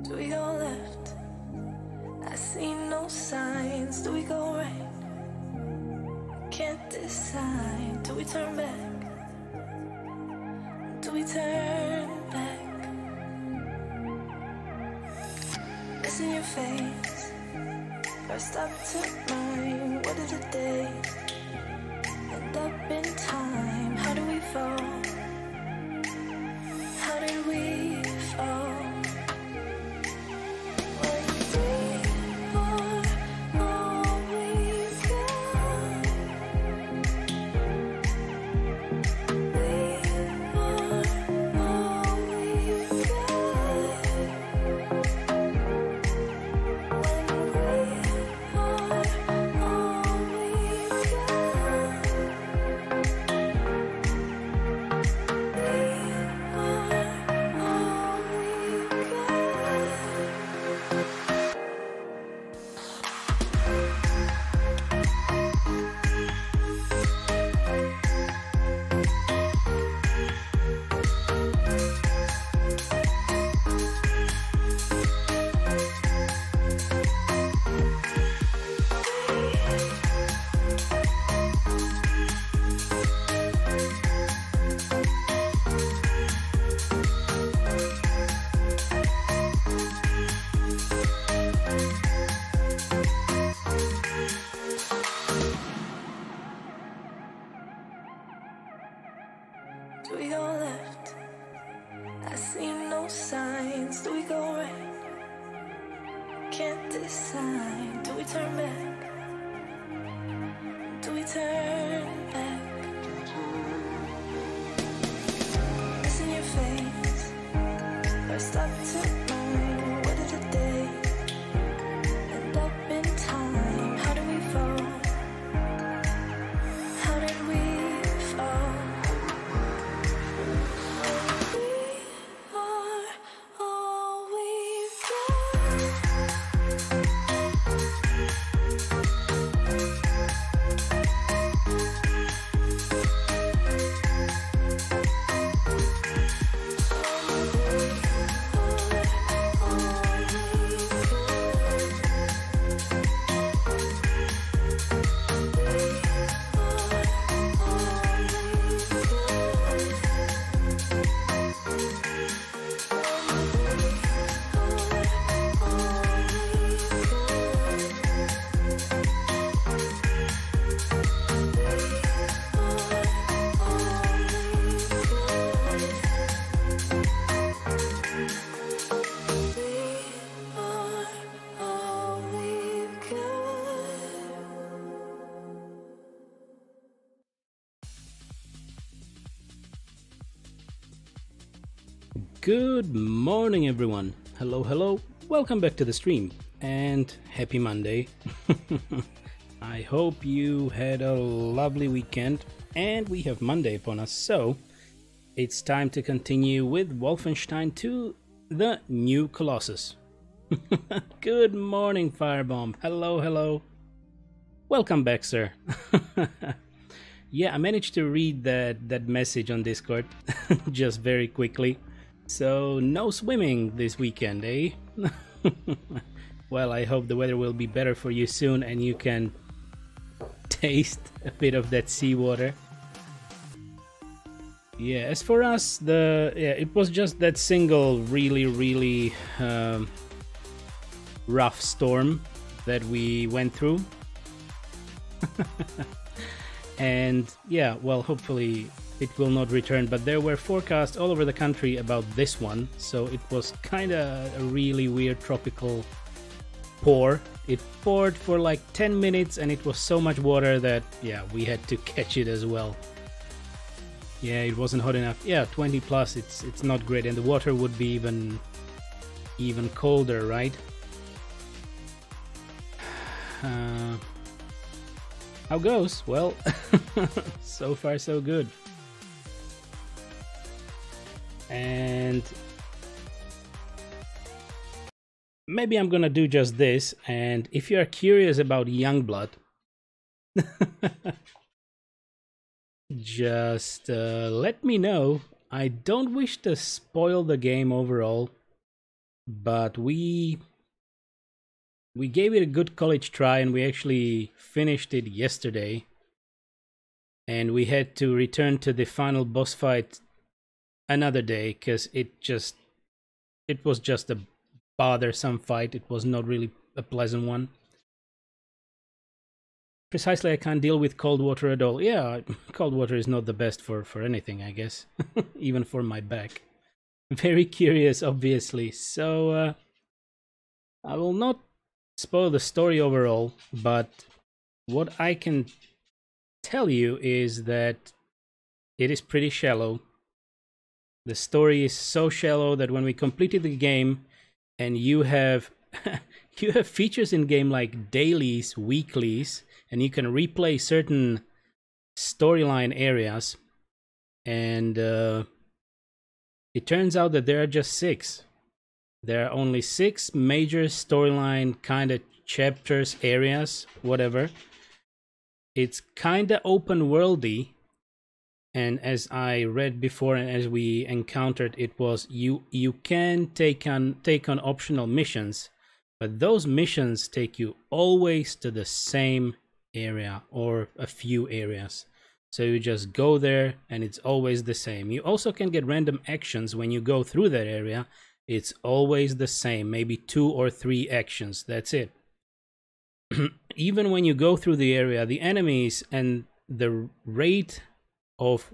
Do we go left? I see no signs. Do we go right? Can't decide. Do we turn back? Do we turn back? It's in your face. First up to mine. What did the day end up in time? How do we fall? How did we fall? Do we go left? I see no signs. Do we go right? Can't decide. Do we turn back? Do we turn back? It's in your face. First up to mine. What did the day end up in time? How do we fall? How did we fall? Good morning everyone. Hello, welcome back to the stream and happy Monday. I hope you had a lovely weekend and we have Monday upon us, so it's time to continue with Wolfenstein 2, the new Colossus. Good morning Firebomb. Hello. Welcome back, sir. Yeah, I managed to read that message on Discord just very quickly. So, no swimming this weekend, eh? Well, I hope the weather will be better for you soon and you can taste a bit of that seawater. Yeah, as for us, it was just that single really rough storm that we went through. And yeah, well, hopefully it will not return, but there were forecasts all over the country about this one, so it was kind of a really weird tropical pour. It poured for like 10 minutes and it was so much water that, yeah, we had to catch it as well. Yeah, it wasn't hot enough. Yeah, 20 plus, it's not great, and the water would be even colder, right? How goes? Well, so far so good. And maybe I'm gonna do just this, and if you are curious about Youngblood, just let me know. I don't wish to spoil the game overall, but we gave it a good college try, and we actually finished it yesterday. And we had to return to the final boss fight another day because it was just a bothersome fight. It was not really a pleasant one. Precisely, I can't deal with cold water at all. Yeah, cold water is not the best for anything, I guess. Even for my back. Very curious, obviously. So, I will not spoil the story overall, but what I can tell you is that it is pretty shallow. The story is so shallow that when we completed the game, and you have you have features in game like dailies, weeklies, and you can replay certain storyline areas, and it turns out that there are just 6. There are only 6 major storyline kind of chapters, areas, whatever. It's kind of open worldy, and as I read before and as we encountered, it was you can take on optional missions, but those missions take you always to the same area or a few areas. So you just go there and it's always the same. You also can get random actions when you go through that area. It's always the same, maybe 2 or 3 actions, that's it. Even when you go through the area, the enemies and the rate of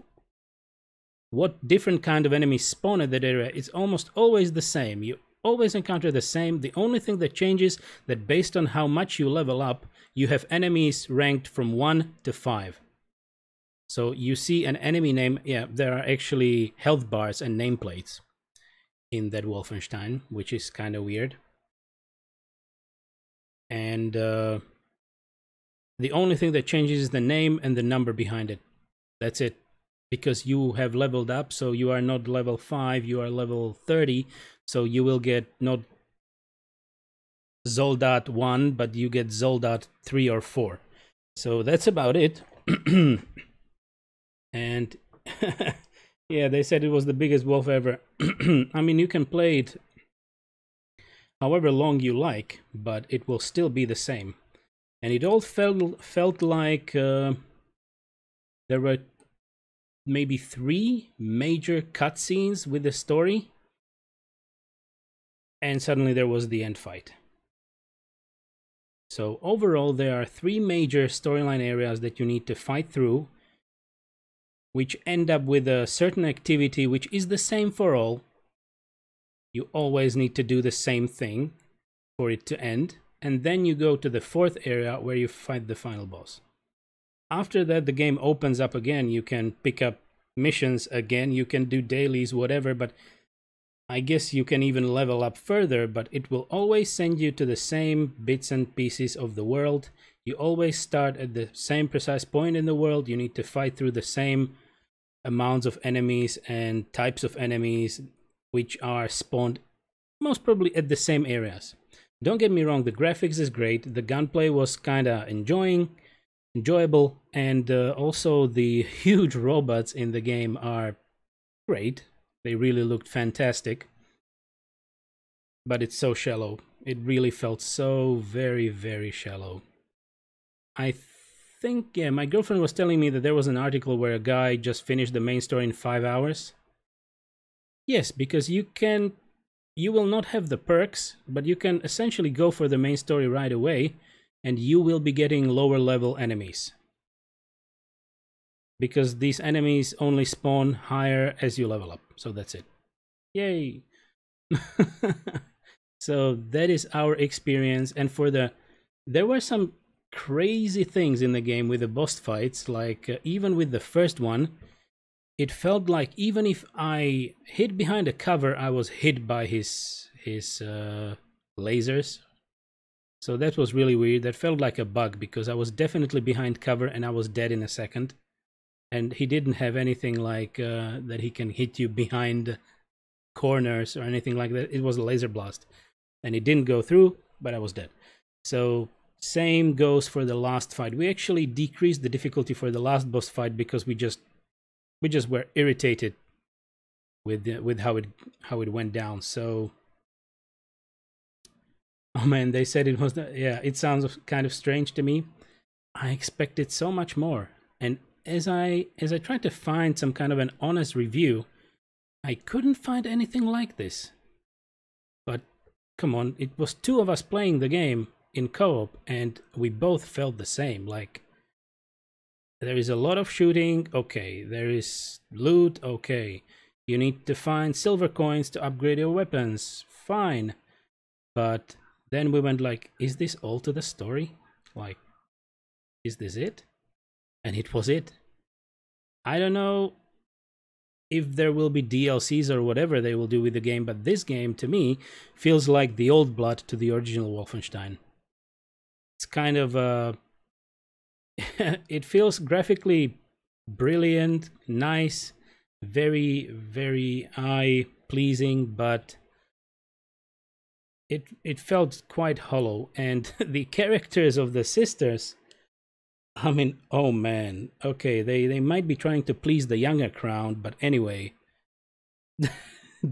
what different kind of enemies spawn at that area, it's almost always the same. You always encounter the same. The only thing that changes that based on how much you level up, you have enemies ranked from 1 to 5. So you see an enemy name, yeah, there are actually health bars and nameplates in that Wolfenstein, which is kind of weird. And the only thing that changes is the name and the number behind it. That's it. Because you have leveled up, so you are not level 5, you are level 30, so you will get not Soldat 1, but you get Soldat 3 or 4. So that's about it. And yeah, they said it was the biggest wolf ever. I mean, you can play it however long you like, but it will still be the same. And it all felt like there were maybe 3 major cutscenes with the story, and suddenly there was the end fight. So overall, there are 3 major storyline areas that you need to fight through, which end up with a certain activity which is the same for all. You always need to do the same thing for it to end, and then you go to the 4th area where you fight the final boss. After that, the game opens up again. You can pick up missions again, you can do dailies, whatever, but I guess you can even level up further, but it will always send you to the same bits and pieces of the world. You always start at the same precise point in the world. You need to fight through the same amounts of enemies and types of enemies, which are spawned most probably at the same areas. Don't get me wrong, the graphics is great, the gunplay was kinda enjoyable, and also the huge robots in the game are great. They really looked fantastic, but it's so shallow. It really felt so very, very shallow. I think, yeah, my girlfriend was telling me that there was an article where a guy just finished the main story in 5 hours. Yes, because you will not have the perks, but you can essentially go for the main story right away, and you will be getting lower level enemies. Because these enemies only spawn higher as you level up. So that's it. Yay! So that is our experience. And there were some crazy things in the game with the boss fights. Like even with the first one, it felt like even if I hid behind a cover, I was hit by his lasers. So that was really weird. That felt like a bug because I was definitely behind cover and I was dead in a second. And he didn't have anything like that he can hit you behind corners or anything like that. It was a laser blast. And it didn't go through, but I was dead. So same goes for the last fight. We actually decreased the difficulty for the last boss fight because we just were irritated with how it went down. So Oh man, they said it was yeah, it sounds kind of strange to me. I expected so much more. And as I tried to find some kind of an honest review, I couldn't find anything like this. But come on, it was two of us playing the game in co-op and we both felt the same. Like, there is a lot of shooting, okay. There is loot, okay. You need to find silver coins to upgrade your weapons, fine. But then we went like, is this all to the story? Like, is this it? And it was it. I don't know if there will be DLCs or whatever they will do with the game, but this game, to me, feels like the old blood to the original Wolfenstein. It's kind of it feels graphically brilliant, nice, very, very eye-pleasing, but it felt quite hollow. And the characters of the sisters, I mean, oh man, okay, they might be trying to please the younger crowd, but anyway,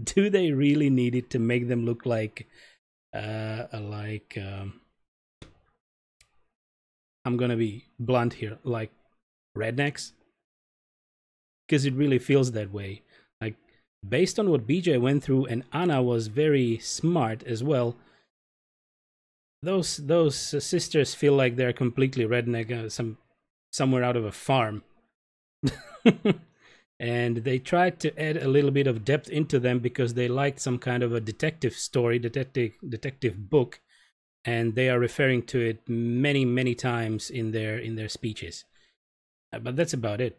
do they really need it to make them look like I'm gonna be blunt here, like rednecks? Because it really feels that way. Like, based on what BJ went through, and Anna was very smart as well, those sisters feel like they're completely redneck, somewhere out of a farm. And they tried to add a little bit of depth into them because they liked some kind of a detective story, detective book, and they are referring to it many times in their speeches. But that's about it.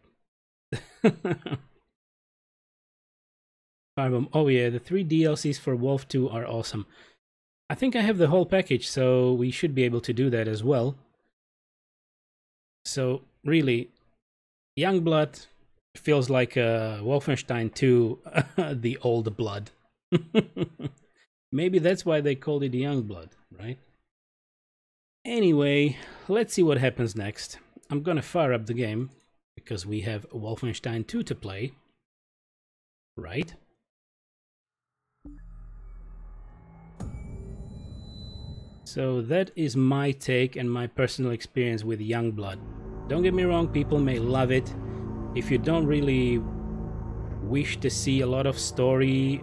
Oh yeah, the 3 DLCs for Wolf 2 are awesome. I think I have the whole package, so we should be able to do that as well. So really, Youngblood feels like Wolfenstein 2, the old blood. Maybe that's why they called it Youngblood, right? Anyway, let's see what happens next. I'm gonna fire up the game because we have Wolfenstein 2 to play, right? So that is my take and my personal experience with Youngblood. Don't get me wrong, people may love it. If you don't really wish to see a lot of story,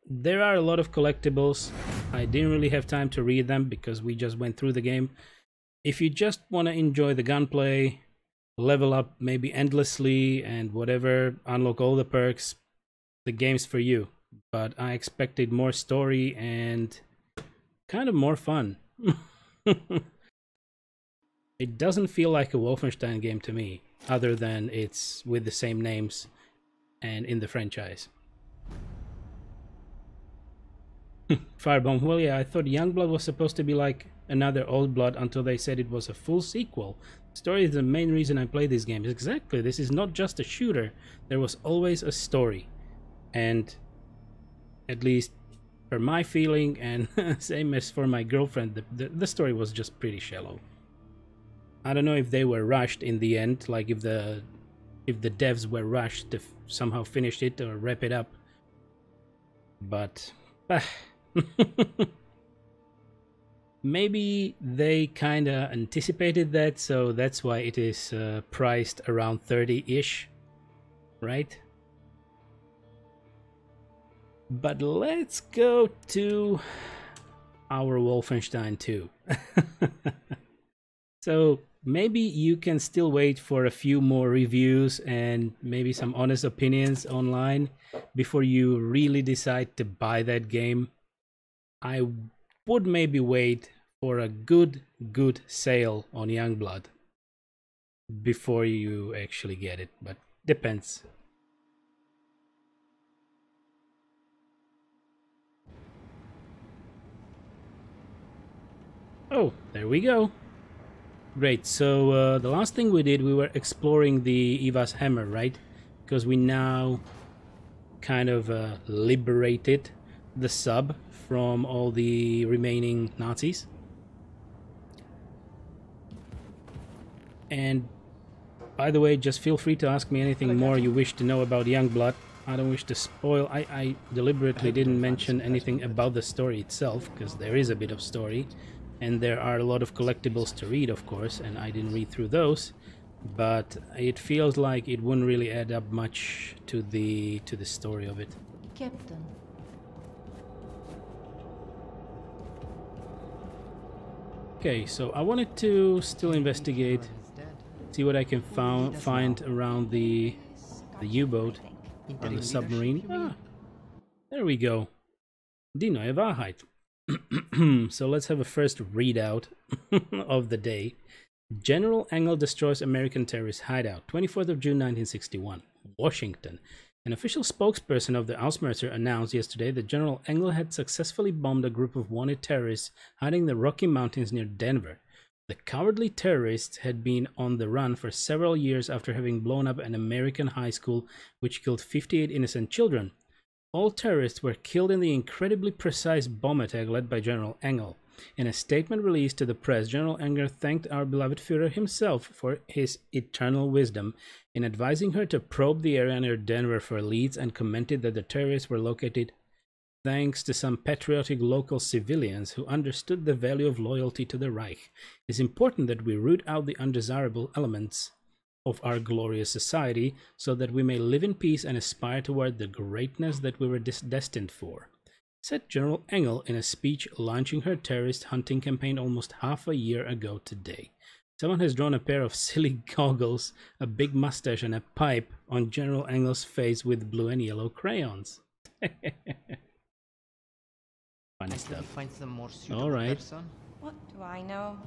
there are a lot of collectibles. I didn't really have time to read them because we just went through the game. If you just want to enjoy the gunplay, level up maybe endlessly and whatever, unlock all the perks, the game's for you. But I expected more story and kind of more fun. It doesn't feel like a Wolfenstein game to me, other than it's with the same names and in the franchise. Firebomb, well yeah, I thought Youngblood was supposed to be like another Old Blood until they said it was a full sequel. Story is the main reason I play this game. Exactly, this is not just a shooter. There was always a story. And at least for my feeling, and same as for my girlfriend, the story was just pretty shallow. I don't know if they were rushed in the end, like if the devs were rushed to somehow finish it or wrap it up. But maybe they kinda anticipated that, so that's why it is priced around 30-ish, right? But let's go to our Wolfenstein 2. So maybe you can still wait for a few more reviews and maybe some honest opinions online before you really decide to buy that game. I would maybe wait for a good sale on Youngblood before you actually get it, but depends. Oh, there we go. Great, so the last thing we did, we were exploring the Eva's hammer, right? Because we now kind of liberated the sub from all the remaining Nazis. And by the way, just feel free to ask me anything more you wish to know about Youngblood. I don't wish to spoil. I deliberately didn't mention anything about the story itself, because there is a bit of story, and there are a lot of collectibles to read, of course, and I didn't read through those. But it feels like it wouldn't really add up much to the story of it. Captain. Okay, so I wanted to still investigate, see what I can find around the U-boat, on the submarine. Ah, there we go. Die neue Wahrheit. So let's have a first readout of the day. General Engel destroys American terrorist hideout, 24th of June 1961, Washington. An official spokesperson of the Ausmerzer announced yesterday that General Engel had successfully bombed a group of wanted terrorists hiding in the Rocky Mountains near Denver. The cowardly terrorists had been on the run for several years after having blown up an American high school which killed 58 innocent children. All terrorists were killed in the incredibly precise bomb attack led by General Engel. In a statement released to the press, General Engel thanked our beloved Führer himself for his eternal wisdom in advising her to probe the area near Denver for leads, and commented that the terrorists were located thanks to some patriotic local civilians who understood the value of loyalty to the Reich. It's important that we root out the undesirable elements of our glorious society so that we may live in peace and aspire toward the greatness that we were destined for, said General Engel in a speech launching her terrorist hunting campaign almost half a year ago today. Someone has drawn a pair of silly goggles, a big mustache and a pipe on General Engel's face with blue and yellow crayons. Funny stuff. Alright. What do I know?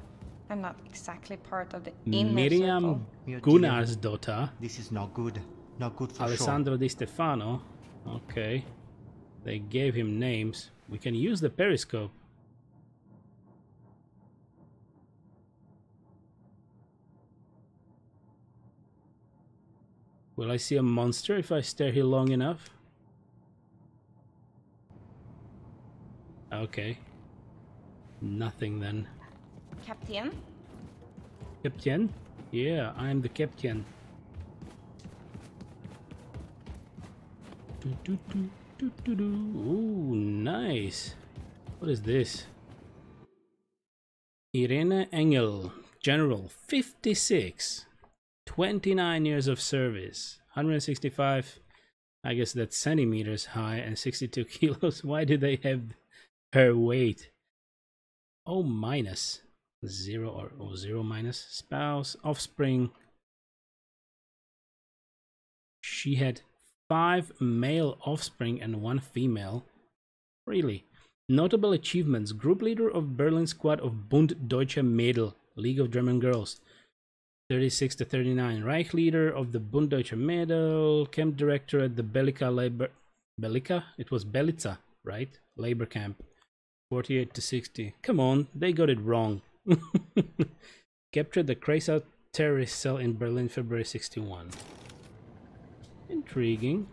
I'm not exactly part of the inner Miriam circle. Gunnarsdotter. This is not good. Not good for Alessandro Di Stefano. Okay. They gave him names. We can use the periscope. Will I see a monster if I stare here long enough? Okay. Nothing then. Captain? Captain? Yeah, I'm the captain. Ooh, nice. What is this? Irene Engel, General, 56. 29 years of service. 165, I guess that's centimeters high, and 62 kilos. Why do they have her weight? O minus. 0 or 0 minus. Spouse, offspring. She had 5 male offspring and 1 female. Really? Notable achievements. Group leader of Berlin squad of Bund Deutsche Mädel, League of German Girls. 36 to 39. Reich leader of the Bund Deutsche Mädel. Camp director at the Bellica labor... Bellica? It was Belitza, right? Labor camp. 48 to 60. Come on, they got it wrong. Captured the Kreisau terrorist cell in Berlin, February 61. Intriguing.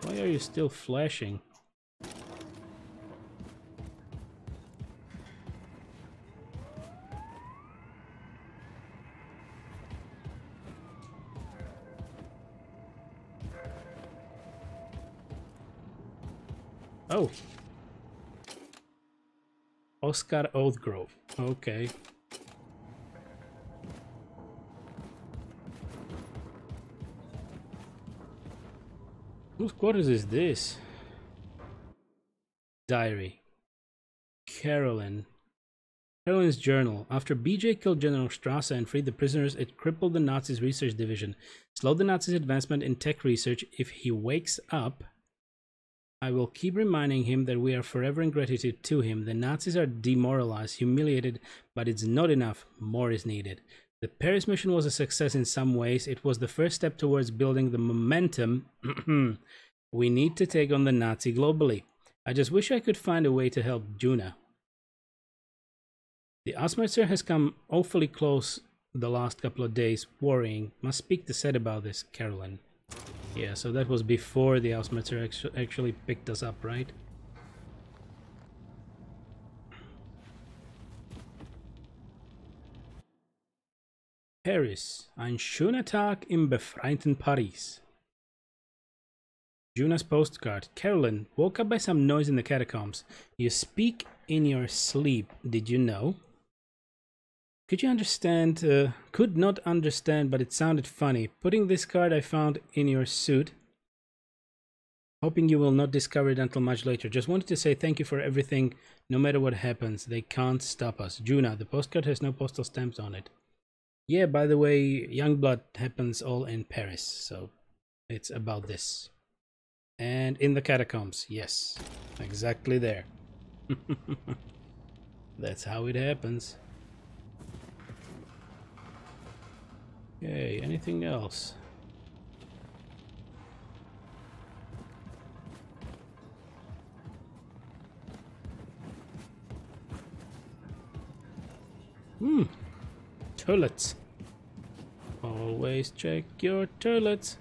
Why are you still flashing? Oh. Oscar Oathgrove. Okay. Whose quarters is this? Diary. Carolyn's journal. After BJ killed General Strasser and freed the prisoners, it crippled the Nazis' research division, slowed the Nazis' advancement in tech research. If he wakes up, I will keep reminding him that we are forever in gratitude to him. The Nazis are demoralized, humiliated, but it's not enough. More is needed. The Paris mission was a success in some ways. It was the first step towards building the momentum we need to take on the Nazi globally. I just wish I could find a way to help Juna. The Ausmerzer has come awfully close the last couple of days, worrying. Must speak to Seth about this, Carolyn. Yeah, so that was before the Ausmerzer actually picked us up, right? Paris. Ein schöner Tag im befreiten Paris. Juna's postcard. Carolyn, woke up by some noise in the catacombs. You speak in your sleep, did you know? Could you understand? Could not understand, but it sounded funny. Putting this card I found in your suit. Hoping you will not discover it until much later. Just wanted to say thank you for everything, no matter what happens. They can't stop us. Juna, the postcard has no postal stamps on it. Yeah, by the way, Youngblood happens all in Paris, so it's about this. And in the catacombs, yes, exactly there. That's how it happens. Okay, anything else? Toilets. Always check your toilets.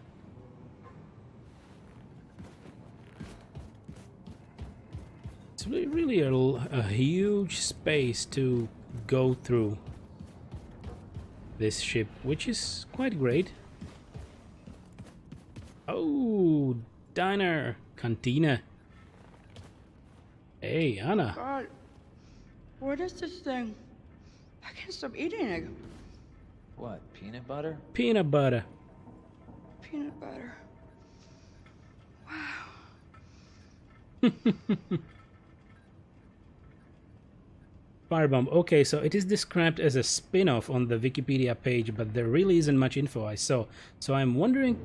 It's really a huge space to go through this ship, which is quite great. Oh, diner, cantina. Hey, Anna. God, what is this thing? I can't stop eating it. What, peanut butter? Peanut butter. Peanut butter. Wow. Firebomb. Okay, so it is described as a spin-off on the Wikipedia page, but there really isn't much info I saw. So I'm wondering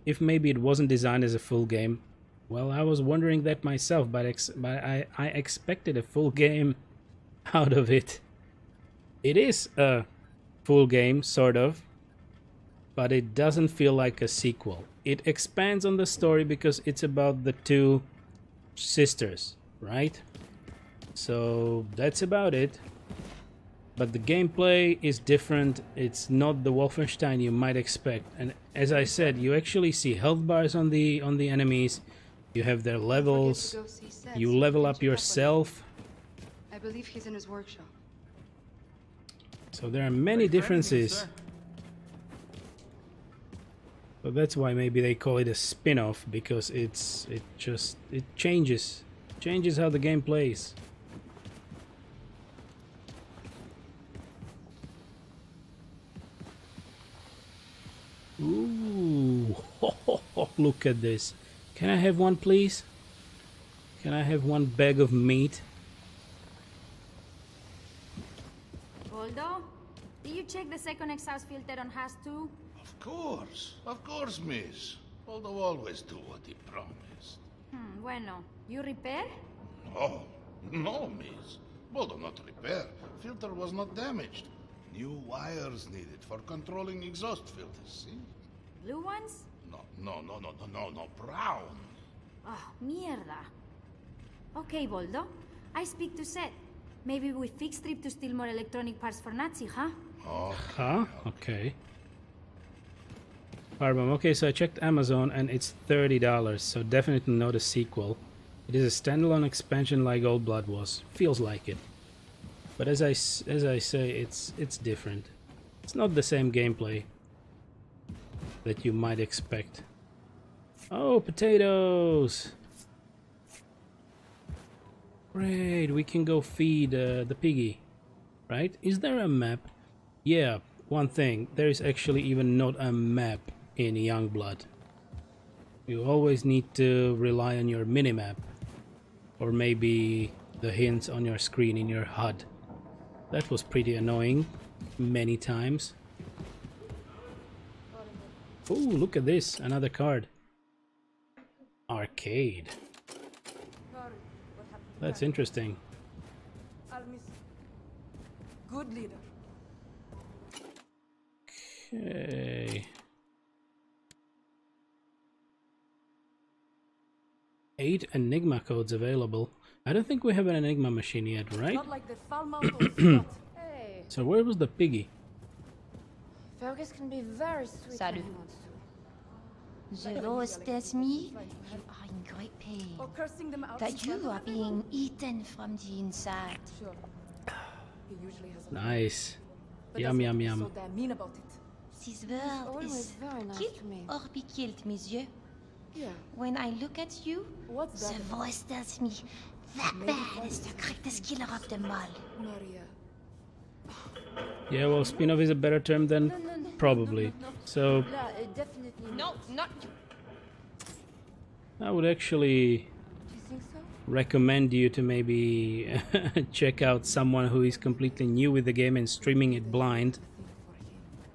if maybe it wasn't designed as a full game. Well, I was wondering that myself, but I expected a full game out of it. It is a full game, sort of, but it doesn't feel like a sequel. It expands on the story because it's about the two sisters, right? So that's about it. But the gameplay is different. It's not the Wolfenstein you might expect. And as I said, you actually see health bars on the enemies. You have their levels. You level up yourself. I believe he's in his workshop. So there are many differences. So that's why maybe they call it a spin-off, because it changes how the game plays. Ooh, look at this. Can I have one, please? Can I have one bag of meat? Goldo, did you check the second exhaust filter on Has 2? Of course, miss. Although always do what he promised. Bueno, you repair? No, miss. Boldo not repair. Filter was not damaged. New wires needed for controlling exhaust filters, see? Blue ones? No, brown. Oh, mierda. Okay, Boldo. I speak to Seth. Maybe we fix trip to steal more electronic parts for Nazi, huh? Huh? Okay. Firebomb. Okay, so I checked Amazon and it's $30, so definitely not a sequel. It is a standalone expansion like Old Blood was. Feels like it. But as I say, it's different. It's not the same gameplay that you might expect. Oh, potatoes! Great, we can go feed the piggy, right? Is there a map? Yeah, one thing, there is actually even not a map in Youngblood. You always need to rely on your minimap, or maybe the hints on your screen in your HUD. That was pretty annoying many times. Oh, look at this, another card. Arcade. That's interesting. Good leader. Okay. 8 Enigma codes available. I don't think we have an Enigma machine yet, right? Not like the foul mouth of the Hey, So where was the piggy? Fergus can be very sweet. Salut. when he wants to. Zeros tells me you are in great pain, Or cursing them out. that you are being eaten from the inside. Sure. He usually has a Nice. But Yum, that's yum, what's yum. so damn mean about it. This world always is very nice kill to me. or be killed, monsieur. Yeah. When I look at you, What's the that about? voice tells me that man is the greatest killer of them all. Maria. Yeah, well, spin-off is a better term than probably. So Definitely. No, not you. I would actually Do you think so? recommend you to maybe check out someone who is completely new with the game and streaming it blind,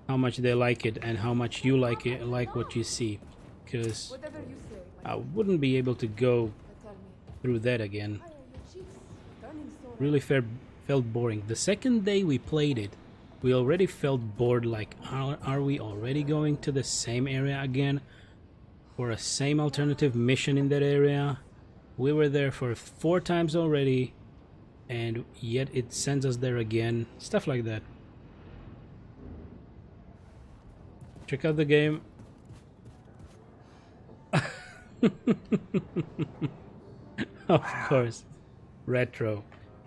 how much they like it and how much you like it, like what you see, because Whatever you say. I wouldn't be able to go Tell me. through that again. Why are your cheeks turning so red? Really felt boring. The second day we played it, we already felt bored, like are we already going to the same area again for a same alternative mission in that area? We were there for 4 times already and yet it sends us there again. Stuff like that. Check out the game. Of course. Retro.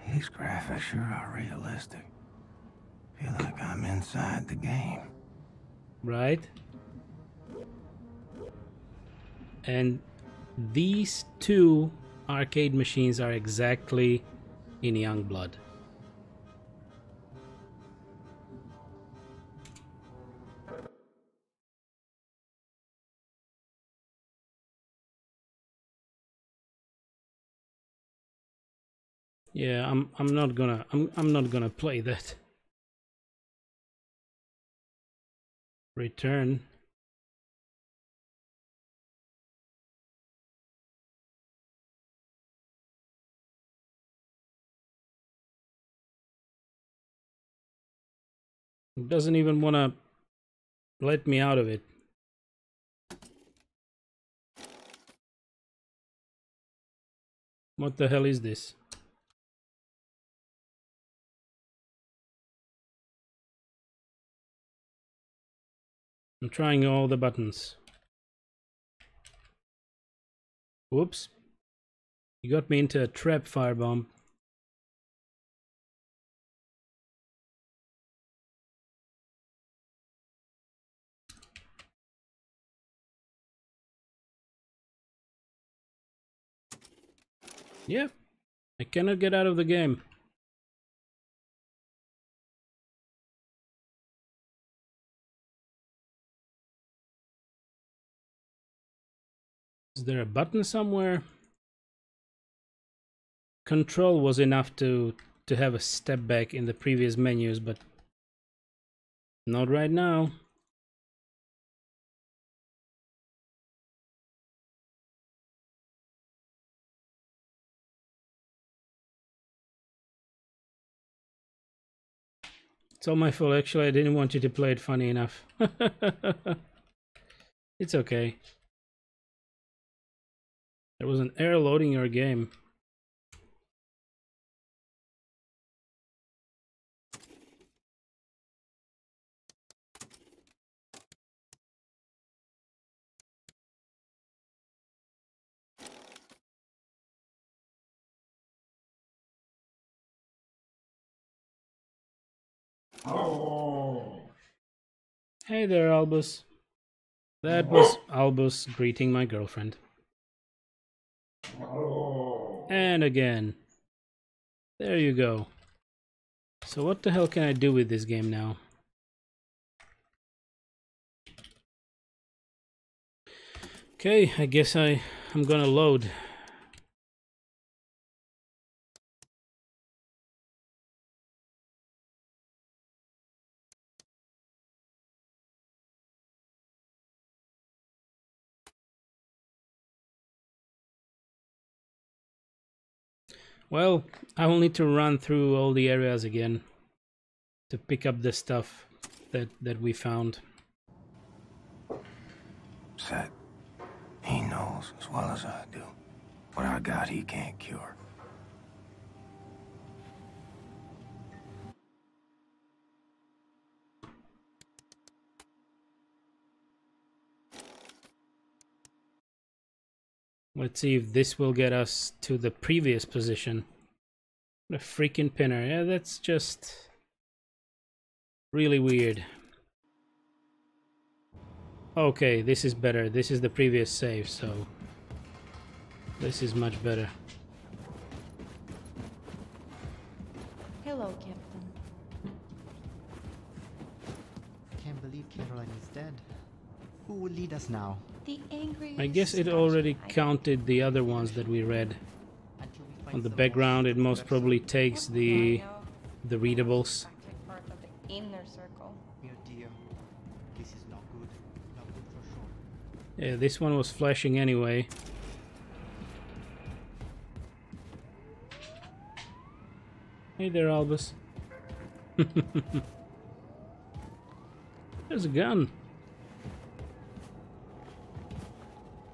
These graphics sure are realistic. Feel like I'm inside the game. Right? And these 2 arcade machines are exactly in Youngblood. Yeah, I'm not gonna play that. Return. It doesn't even wanna let me out of it. What the hell is this? I'm trying all the buttons. Whoops. You got me into a trap, firebomb. Yeah, I cannot get out of the game. Is there a button somewhere? Control was enough to have a step back in the previous menus, but not right now. It's all my fault. Actually, I didn't want you to play it funny enough. It's okay. There was an error loading your game. Hey there, Albus. That was Albus greeting my girlfriend. And again. There you go. So what the hell can I do with this game now? Okay, I guess I'm gonna load. Well, I will need to run through all the areas again to pick up the stuff that we found. Set. He knows as well as I do. What I got, he can't cure. Let's see if this will get us to the previous position. What a freaking pinner. Yeah, that's just really weird. Okay, this is better. This is the previous save, so this is much better. Hello, Captain. Can't believe Caroline is dead. Who will lead us now? The angry. I guess it already counted the other ones that we read. Until we find On the someone background, it who most loves probably us. takes I the know. readables. Exactly part of the inner circle. Oh dear. This is not good. Not good for sure. Yeah, this one was flashing anyway. Hey there, Albus. There's a gun.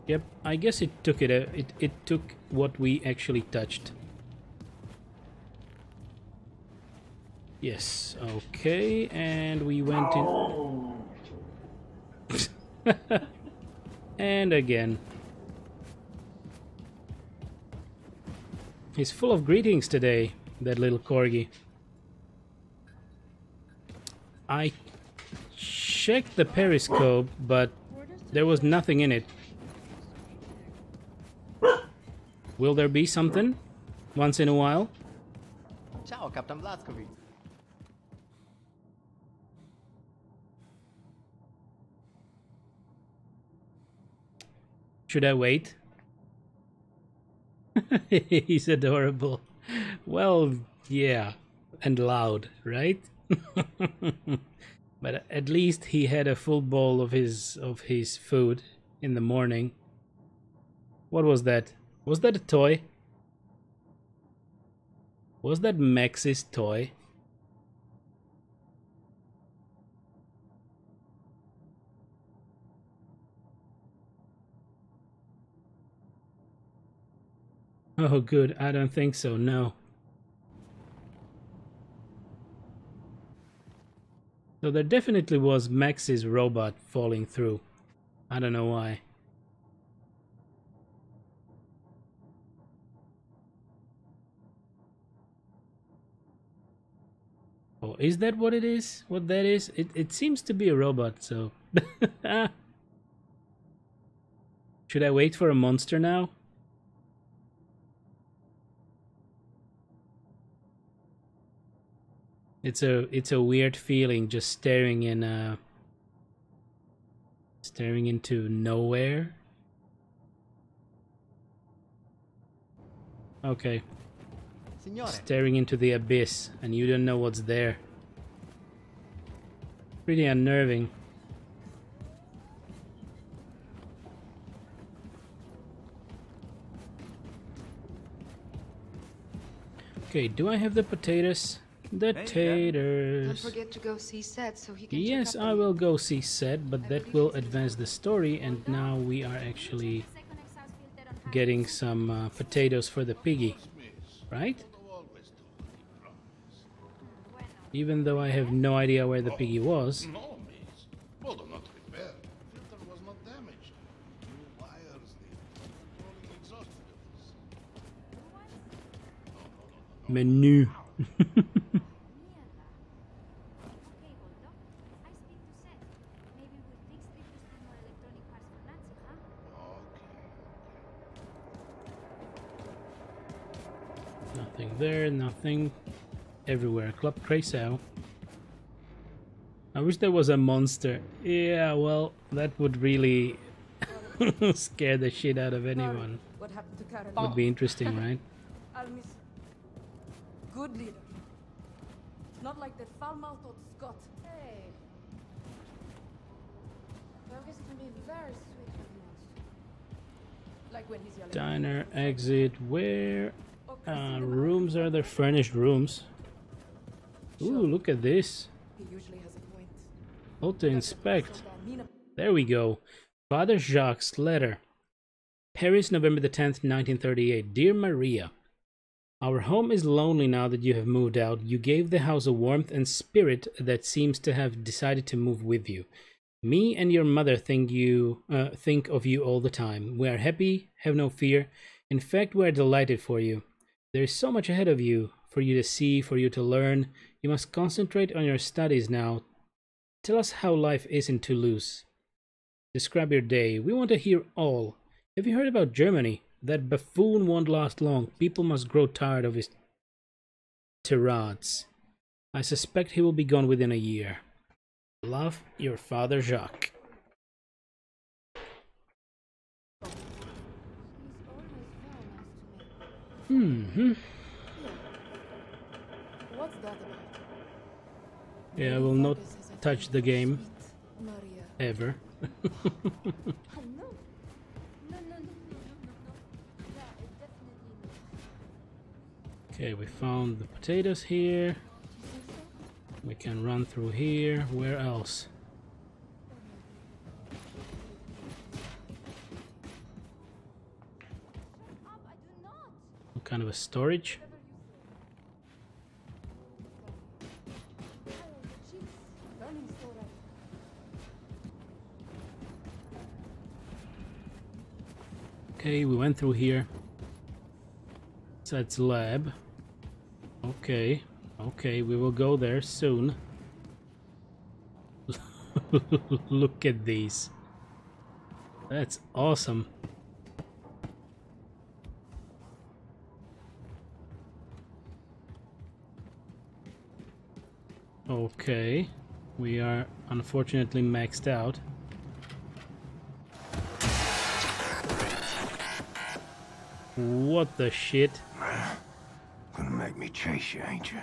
Yep, I guess it took it. It took what we actually touched. Yes. Okay, and we went in. And again. He's full of greetings today, that little corgi. I checked the periscope, but there was nothing in it. Will there be something once in a while? Ciao, Captain Blazkowicz. Should I wait? He's adorable. Well, yeah, and loud, right? But at least he had a full bowl of his food in the morning. What was that? Was that a toy? Was that Max's toy? Oh, good. I don't think so, no. So there definitely was Max's robot falling through. I don't know why. Oh, is that what it is? What that is? It seems to be a robot, so... Should I wait for a monster now? It's a weird feeling just staring into nowhere. Okay. Signore. Staring into the abyss and you don't know what's there. Pretty unnerving. Okay, do I have the potatoes? The taters. Don't forget to go see Seth so he can Yes, check up I on will you. go see Seth, but that will advance the story, and now we are actually getting some potatoes for the piggy, right? Even though I have no idea where the piggy was. No, miss. Well, not repair. Filter was not damaged. New wires needed. Controlling exhaust filters. Menu. Nothing there, nothing everywhere. Club Crasow. I wish there was a monster. Yeah, well, that would really scare the shit out of anyone. What happened to Caroline? Would be interesting, right? I'll miss good leader. Not like that foul-mouthed old Scott. Hey. Fergus can be very sweet when he wants to. Like when he's yelling. Diner, exit, where? Rooms, are there furnished rooms? Ooh, look at this. He usually has a point. Auto inspect. There we go. Father Jacques' letter. Paris, November the 10th, 1938. Dear Maria, our home is lonely now that you have moved out. You gave the house a warmth and spirit that seems to have decided to move with you. Me and your mother think of you all the time. We are happy, have no fear. In fact, we are delighted for you. There is so much ahead of you, for you to see, for you to learn. You must concentrate on your studies now. Tell us how life is in Toulouse. Describe your day. We want to hear all. Have you heard about Germany? That buffoon won't last long. People must grow tired of his tirades. I suspect he will be gone within a year. Love, your father Jacques. What's that about? Yeah, I will not touch the game ever. Okay, we found the potatoes here. We can run through here. Where else? What kind of a storage? Okay, we went through here. So that's lab. Okay, okay, we will go there soon. Look at these. That's awesome. Okay, we are unfortunately maxed out. What the shit? Gonna make me chase you, ain't you?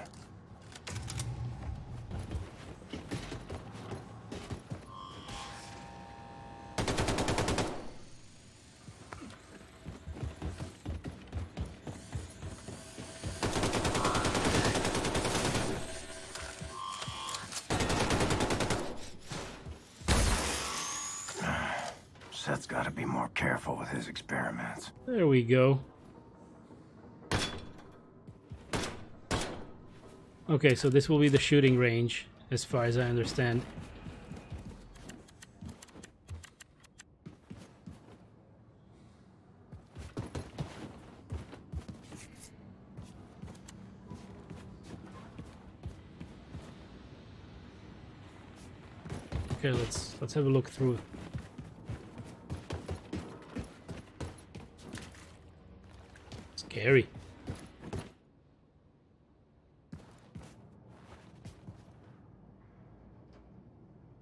Seth's gotta be more careful with his experiments. There we go. Okay, so this will be the shooting range, as far as I understand. Okay, let's have a look through. Scary.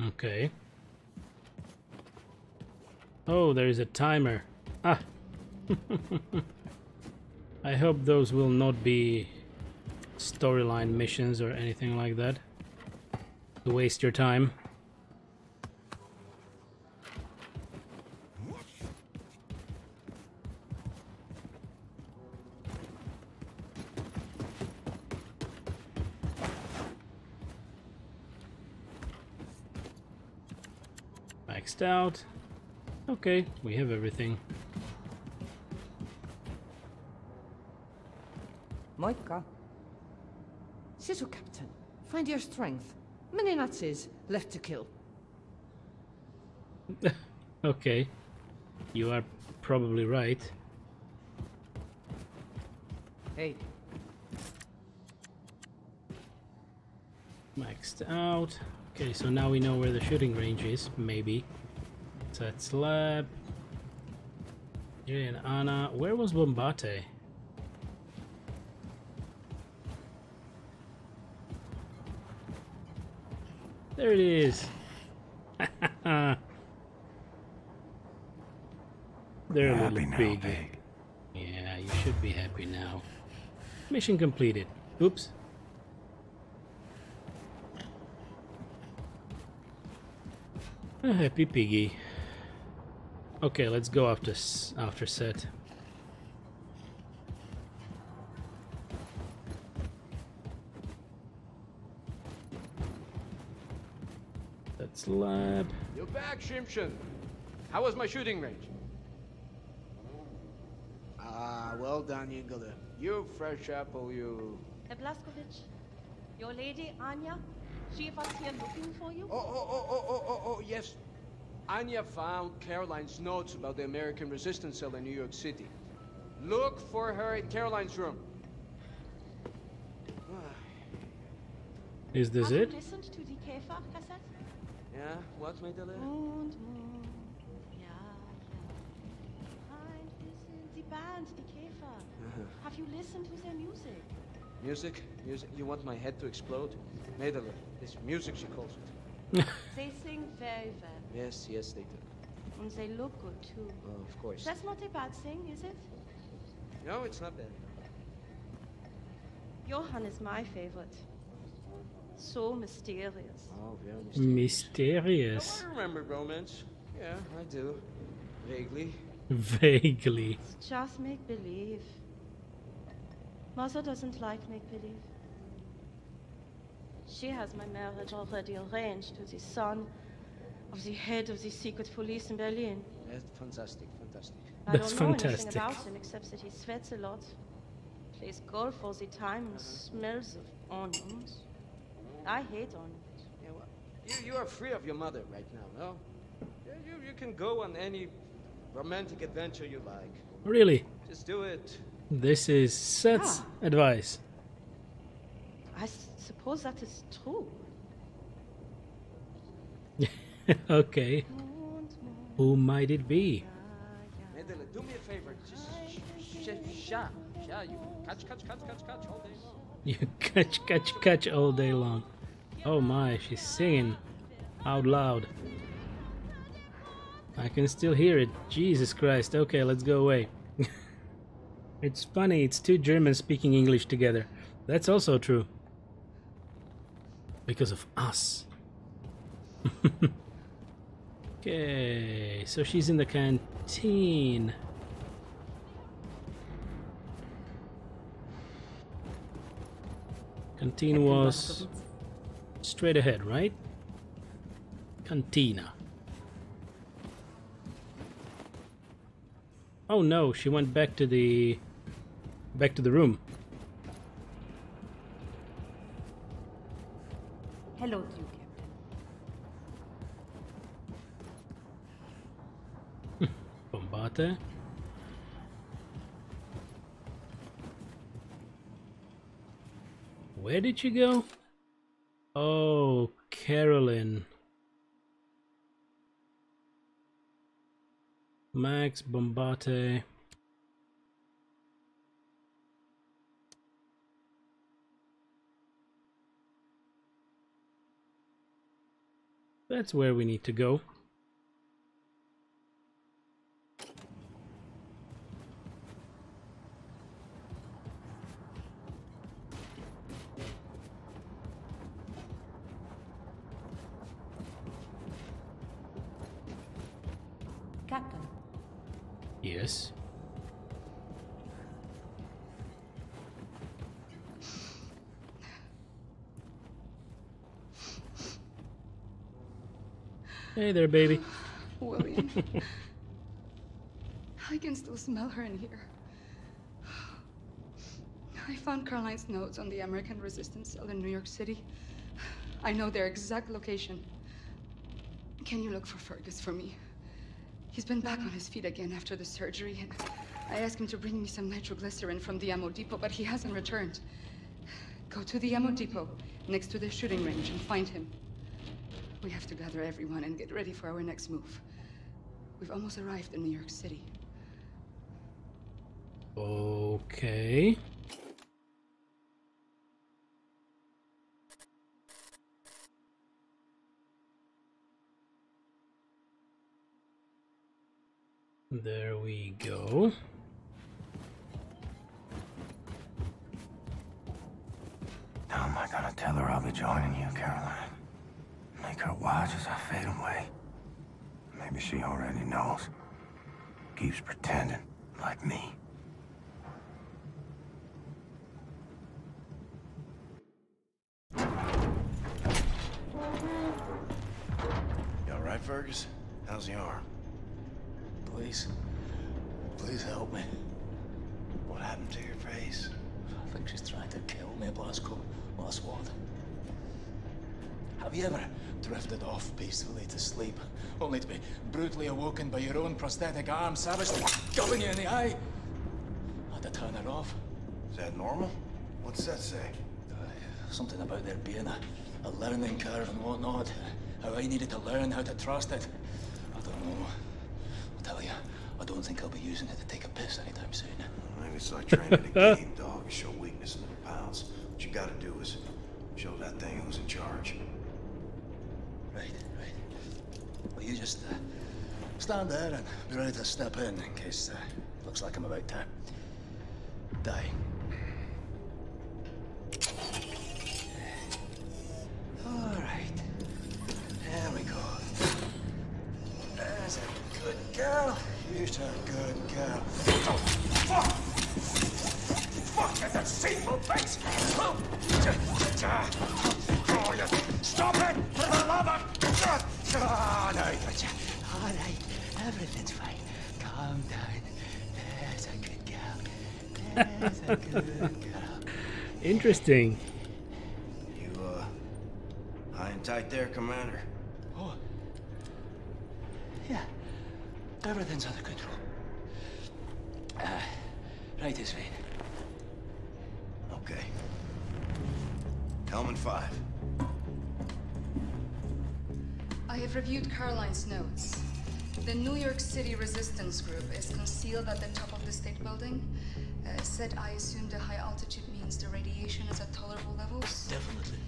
Okay. Oh, there is a timer. Ah. I hope those will not be storyline missions or anything like that to waste your time. Maxed out. Okay, we have everything. Moika. Sisu, Captain. Find your strength. Many Nazis left to kill. Okay, you are probably right. Hey. Maxed out. Okay, so now we know where the shooting range is, maybe. So that's lab. Jay and Anna. Where was Bombate? There it is. They're a little big. Yeah, you should be happy now. Mission completed. Oops. A happy piggy. Okay, let's go after set. That's lab. You're back, Shimshon. How was my shooting range? Well done, Ingele. You fresh apple, you... Herr Blaskowitz, your lady, Anya, she was here looking for you? Oh, yes. Anya found Caroline's notes about the American resistance cell in New York City. Look for her in Caroline's room. Is this it? Have you listened to the Käfer cassette? Yeah, what, my dear? band, the Käfer. Have you listened to their music? Music? Music? You want my head to explode? Mädel, it's music, she calls it. They sing very well. Yes, yes, they do. And they look good, too. Oh, of course. That's not a bad thing, is it? No, it's not bad. Johann is my favorite. So mysterious. Oh, very mysterious. Mysterious. Oh, I remember romance. Yeah, I do. Vaguely. Vaguely. It's just make-believe. Mother doesn't like make-believe. She has my marriage already arranged to the son of the head of the secret police in Berlin. That's fantastic, fantastic. I don't know anything about him except that he sweats a lot, plays golf all the time, and smells of onions. I hate onions. Yeah, well, you are free of your mother right now, no? Yeah, you can go on any romantic adventure you like. Really? Just do it. This is Seth's advice. I suppose that is true. Okay. Who might it be? Mädel, do me a favor. Just sha. You catch all day long. You catch all day long. Oh my, she's singing out loud. I can still hear it. Jesus Christ. Okay, let's go away. It's funny, it's two Germans speaking English together. That's also true. Because of us. Okay, so she's in the canteen. Canteen was straight ahead, right? Cantina. Oh no, she went back to the room. Hello to you, Captain. Bombate. Where did she go? Oh, Carolyn. Max, Bombate. That's where we need to go. Captain. Yes. Hey there, baby. William. I can still smell her in here. I found Caroline's notes on the American resistance cell in New York City. I know their exact location. Can you look for Fergus for me? He's been back on his feet again after the surgery, and I asked him to bring me some nitroglycerin from the ammo depot, but he hasn't returned. Go to the ammo depot, next to the shooting range, and find him. We have to gather everyone and get ready for our next move. We've almost arrived in New York City. Okay. There we go. How am I gonna tell her I'll be joining you, Caroline? Make her watch as I fade away. Maybe she already knows. Keeps pretending, like me. You alright, Fergus? How's the arm? Please. Please help me. What happened to your face? I think she's trying to kill me, Blasco. Last word. Have you ever drifted off peacefully to sleep, only to be brutally awoken by your own prosthetic arm savagely gubbing you in the eye? I had to turn her off. Is that normal? What's that say? Something about there being a learning curve and whatnot. How I needed to learn how to trust it. I don't know. I'll tell you, I don't think I'll be using it to take a piss anytime soon. It's like training a game dog. You show weakness and it pounds. What you gotta do is show that thing who's in charge. Right. Well, you just stand there and be ready to step in case looks like I'm about to die. All right. There we go. There's a good girl. You're a good girl. Oh, fuck! Fuck, you deceitful things! Oh, you stop it! For the love of... Oh, no, gotcha. All right, everything's fine. Calm down. There's a good girl. There's a good girl. Interesting. You, high and tight there, Commander? Oh. Yeah. Everything's under control. Right this way. Okay. Helmet 5. I have reviewed Caroline's notes. The New York City Resistance Group is concealed at the top of the state building. Said I assume the high altitude means the radiation is at tolerable levels? Definitely.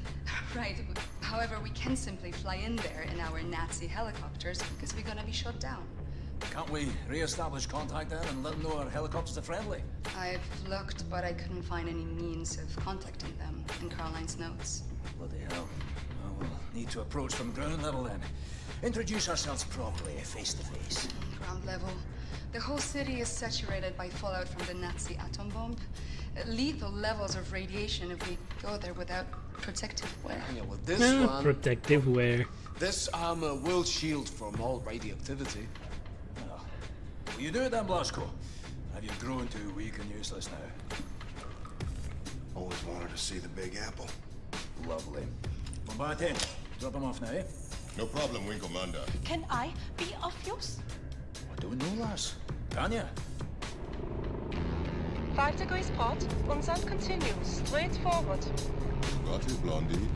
Right. However, we can simply fly in there in our Nazi helicopters because we're gonna be shot down. Can't we re-establish contact then and let them know our helicopters are friendly? I've looked, but I couldn't find any means of contacting them in Caroline's notes. Bloody hell. Well, we'll need to approach from ground level then. Introduce ourselves properly, face to face. Ground level. The whole city is saturated by fallout from the Nazi atom bomb. Lethal levels of radiation if we go there without protective wear. Yeah, well, this one... Protective wear. This armor will shield from all radioactivity. Oh. Will you do it then, Blasco? Have you grown too weak and useless now? Always wanted to see the Big Apple. Lovely. Bombate, drop him off now, eh? No problem, Wing Commander. Can I be of use? I don't know, lass. Tanya? 5 degrees port, unsat continue, straight forward. Got it, Blondie.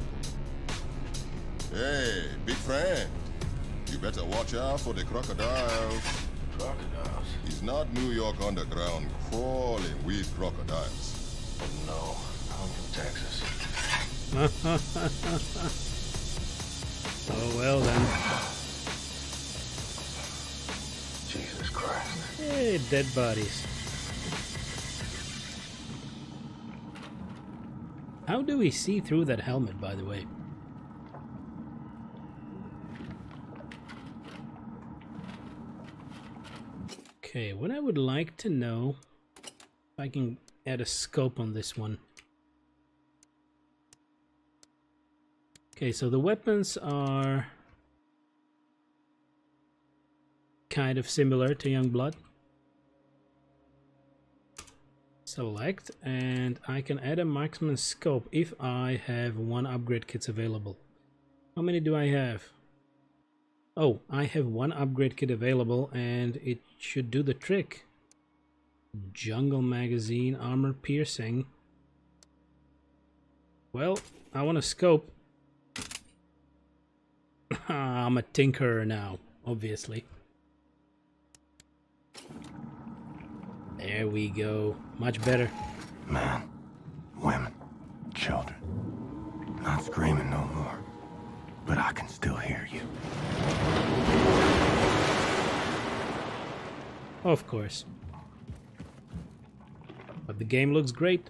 Hey, big friend. You better watch out for the crocodiles. Crocodiles? It's not New York underground crawling with crocodiles. Oh no, I'm from Texas. Oh well then. Jesus Christ. Hey, dead bodies. How do we see through that helmet, by the way? Okay, what I would like to know, if I can add a scope on this one. Okay, so the weapons are kind of similar to Youngblood. Select, and I can add a marksman scope if I have 1 upgrade kits available. How many do I have? Oh, I have 1 upgrade kit available and it should do the trick. Jungle magazine, armor piercing. Well, I want a scope. I'm a tinkerer now, obviously. There we go. Much better. Men, women, children. Not screaming no more. But I can still hear you. Of course. But the game looks great.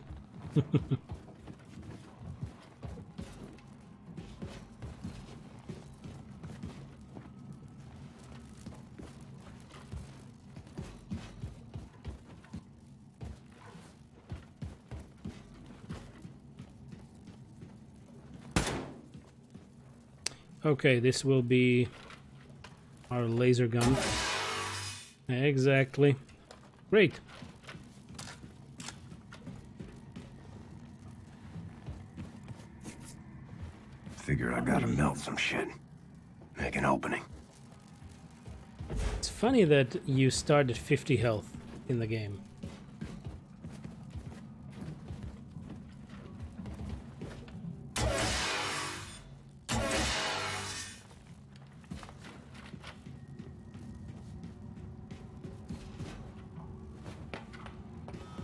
Okay, this will be our laser gun. Exactly. Great. Figure I gotta melt some shit. Make an opening. It's funny that you start at 50 health in the game.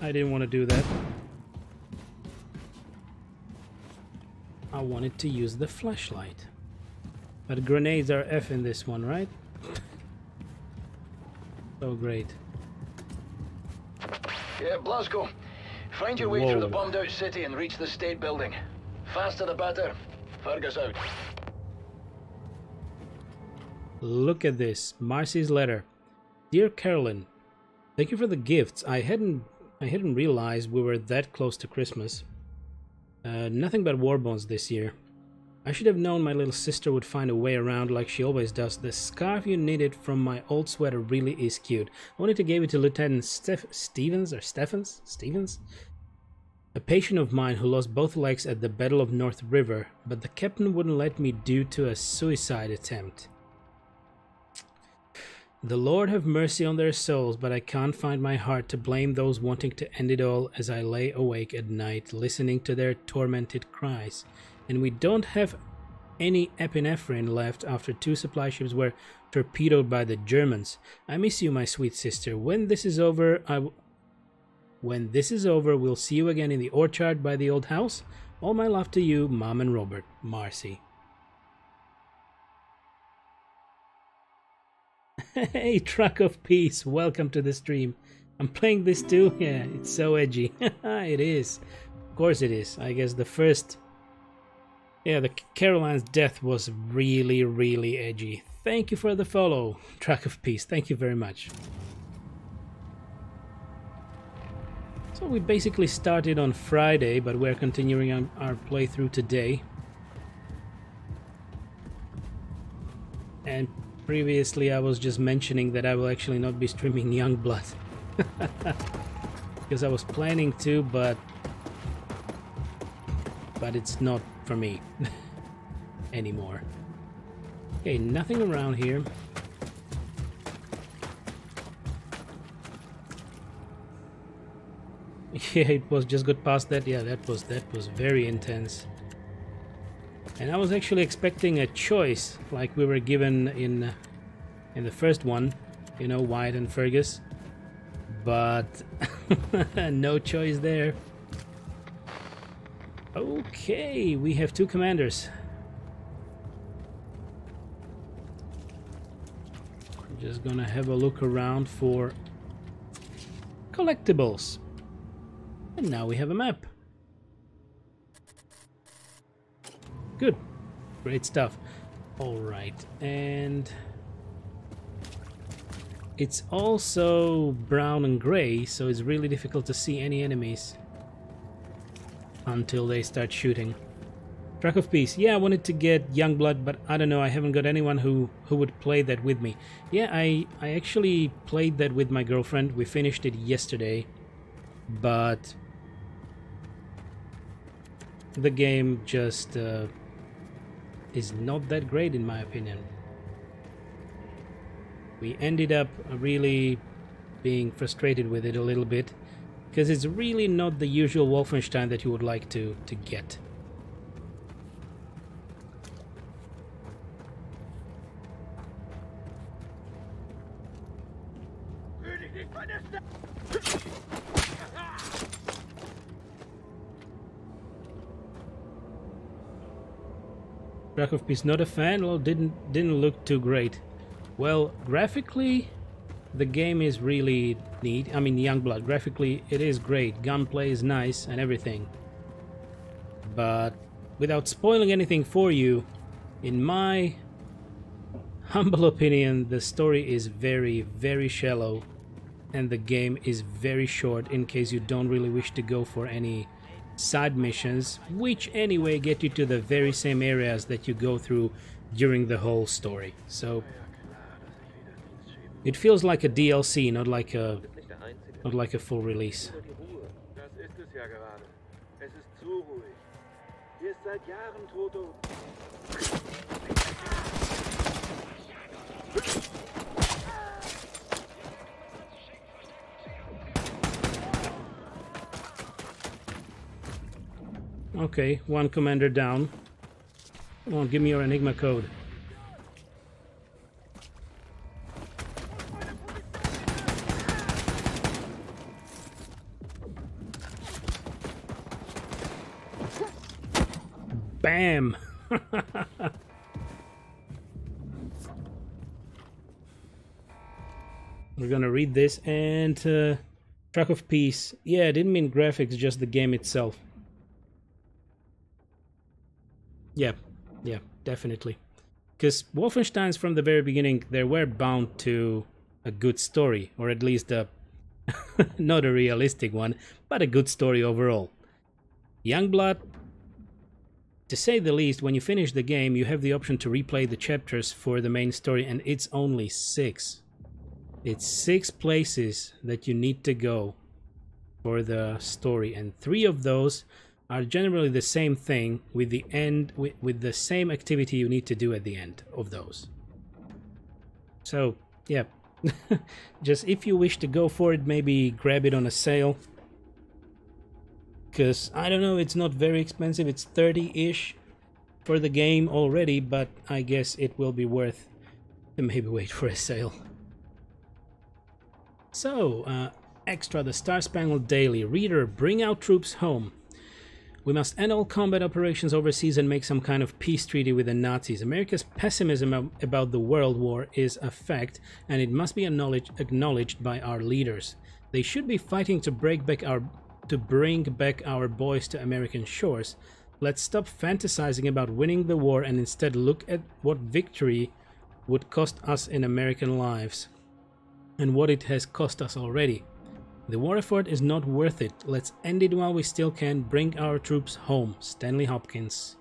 I didn't want to do that. I wanted to use the flashlight. But grenades are F in this one, right? So great. Yeah, Blasco. Find your way Whoa. through the bombed out city and reach the state building. Faster the better. Fergus out. Look at this. Marcy's letter. Dear Carolyn, thank you for the gifts. I hadn't realized we were that close to Christmas. Nothing but war bones this year. I should have known my little sister would find a way around like she always does. The scarf you knitted from my old sweater really is cute. I wanted to give it to Lieutenant Stevens, a patient of mine who lost both legs at the Battle of North River, but the captain wouldn't let me due to a suicide attempt. The Lord have mercy on their souls, but I can't find my heart to blame those wanting to end it all as I lay awake at night listening to their tormented cries. And we don't have any epinephrine left after 2 supply ships were torpedoed by the Germans. I miss you, my sweet sister. When this is over, we'll see you again in the orchard by the old house. All my love to you, Mom and Robert. Marcy. Hey, Truck of Peace, welcome to the stream. I'm playing this too? Yeah, it's so edgy. It is. Of course it is. I guess the first... Yeah, the Caroline's death was really, really edgy. Thank you for the follow, Truck of Peace. Thank you very much. So we basically started on Friday, but we're continuing on our playthrough today. And previously I was just mentioning that I will actually not be streaming Youngblood. Because I was planning to, but it's not for me anymore. Okay, nothing around here. Yeah, it was just got past that. Yeah, that was very intense. And I was actually expecting a choice like we were given in the first one, you know, Wyatt and Fergus, but no choice there. Okay, we have 2 commanders. I'm just gonna have a look around for collectibles. And now we have a map. Good. Great stuff. Alright, and it's also brown and gray, so it's really difficult to see any enemies until they start shooting. Truck of Peace. Yeah, I wanted to get Youngblood, but I don't know, I haven't got anyone who would play that with me. Yeah, I actually played that with my girlfriend. We finished it yesterday, but the game just is not that great in my opinion. We ended up really being frustrated with it a little bit, because it's really not the usual Wolfenstein that you would like to get. Truck of Peace, not a fan. Well, didn't look too great. Well, graphically, the game is really neat. I mean, Youngblood, graphically, it is great. Gunplay is nice and everything. But without spoiling anything for you, in my humble opinion, the story is very, very shallow, and the game is very short in case you don't really wish to go for any side missions, which anyway get you to the very same areas that you go through during the whole story. So it feels like a DLC, not like a full release. Okay, 1 commander down. Come on, give me your Enigma code. Bam! We're gonna read this and Track of Peace. Yeah, I didn't mean graphics, just the game itself. Yeah, definitely. Because Wolfenstein's from the very beginning, they were bound to a good story, or at least a not a realistic one, but a good story overall. Youngblood, to say the least, when you finish the game, you have the option to replay the chapters for the main story, and it's only 6. It's 6 places that you need to go for the story, and 3 of those are generally the same thing with the end, with the same activity you need to do at the end of those. So, yeah. Just if you wish to go for it, maybe grab it on a sale. Because, I don't know, it's not very expensive. It's 30-ish for the game already, but I guess it will be worth to maybe wait for a sale. So, extra, the Star Spangled Daily. Reader, bring our troops home. We must end all combat operations overseas and make some kind of peace treaty with the Nazis. America's pessimism about the World War is a fact, and it must be acknowledged by our leaders. They should be fighting to bring back our boys to American shores. Let's stop fantasizing about winning the war and instead look at what victory would cost us in American lives, and what it has cost us already. The war effort is not worth it. Let's end it while we still can. Bring our troops home. Stanley Hopkins.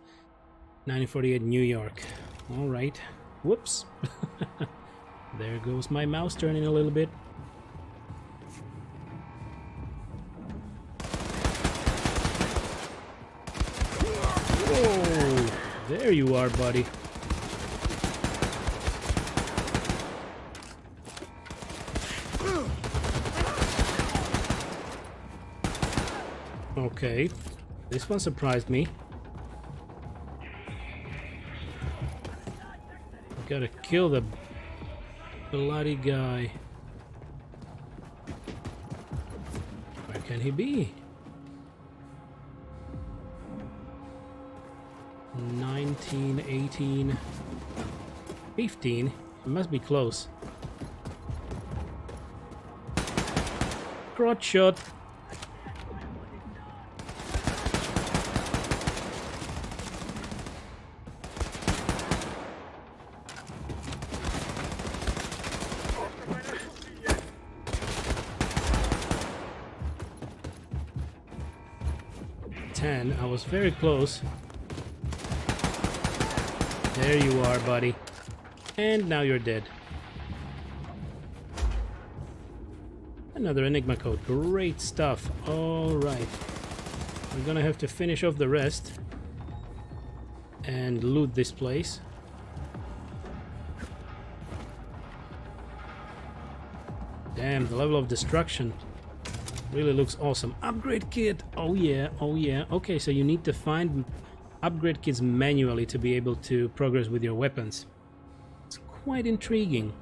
1948, New York. Alright. Whoops. There goes my mouse turning a little bit. Whoa! There you are, buddy. Okay, this one surprised me. Gotta kill the bloody guy. Where can he be? 19, 18, 15. He must be close. Crotch shot. I was very close. There you are, buddy. And now you're dead. Another Enigma code. Great stuff. Alright. We're gonna have to finish off the rest and loot this place. Damn, the level of destruction really looks awesome. Upgrade kit! Oh yeah, oh yeah. Okay, so you need to find upgrade kits manually to be able to progress with your weapons. It's quite intriguing.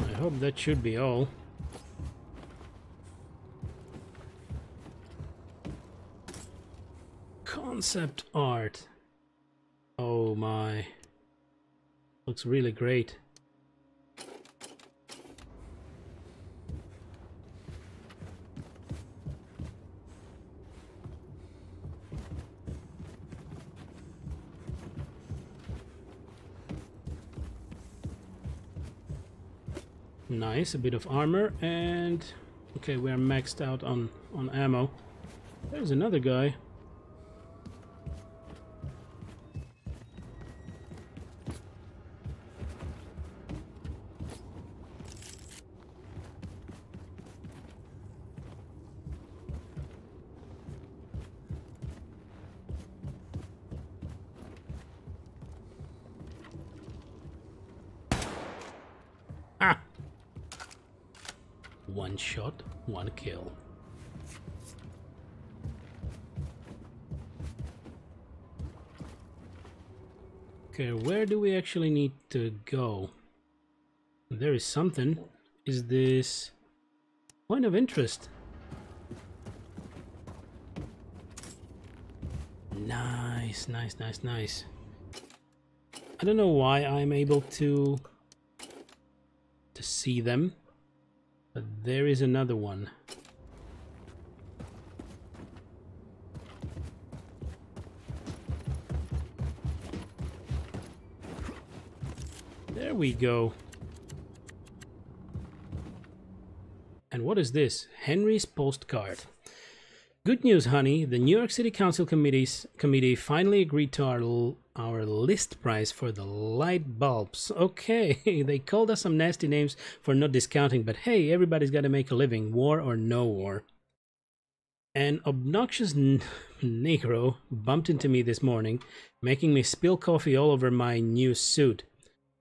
I hope that should be all. Concept art. Oh my. Looks really great. Nice, a bit of armor, and okay, we're maxed out on ammo. There's another guy. One shot, one kill. Okay, where do we actually need to go? There is something. Is this point of interest? Nice, nice, nice, nice. I don't know why I'm able to see them, but there is another one. There we go. And what is this? Henry's postcard. Good news, honey. The New York City Council committee finally agreed to our list price for the light bulbs. Okay, they called us some nasty names for not discounting, but hey, everybody's got to make a living, war or no war. An obnoxious Negro bumped into me this morning, making me spill coffee all over my new suit.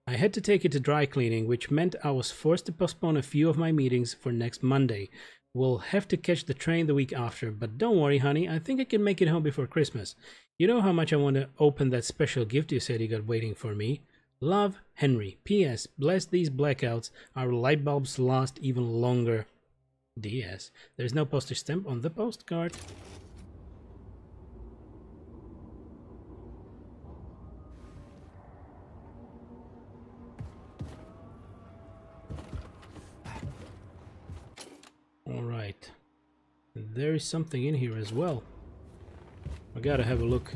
I had to take it to dry cleaning, which meant I was forced to postpone a few of my meetings for next Monday. We'll have to catch the train the week after, but don't worry, honey, I think I can make it home before Christmas. You know how much I want to open that special gift you said you got waiting for me. Love, Henry. P.S. Bless these blackouts. Our light bulbs last even longer. D.S. There's no postage stamp on the postcard. Alright. There is something in here as well. I gotta have a look.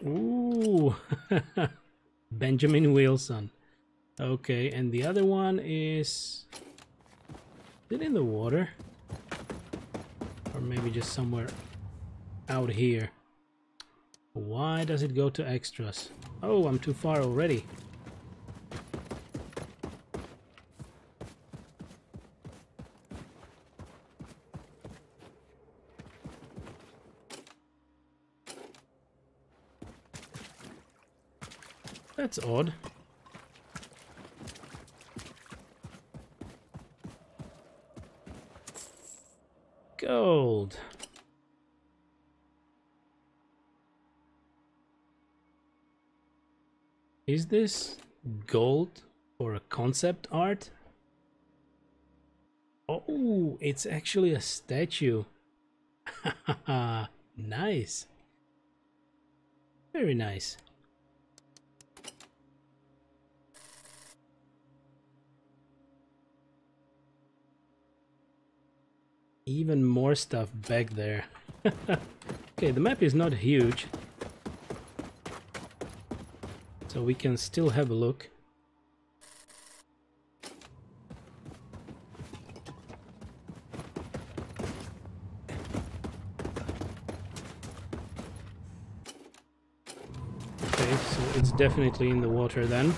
Ooh, Benjamin Wilson. Okay, and the other one is it in the water? Or maybe just somewhere out here. Why does it go to extras? Oh, I'm too far already. That's odd. Gold. Is this gold or a concept art? Oh, it's actually a statue. Nice. Very nice. Even more stuff back there. Okay, the map is not huge, so we can still have a look. Okay, so it's definitely in the water then.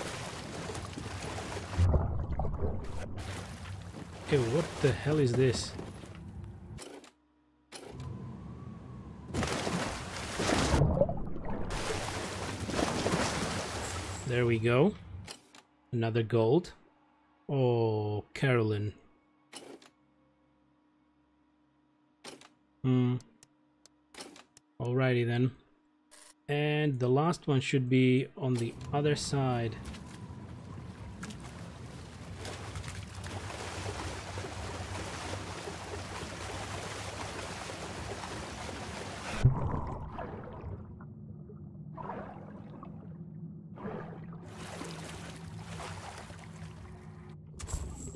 Okay, what the hell is this? There we go. Another gold. Oh, Carolyn. Alrighty then. And the last one should be on the other side.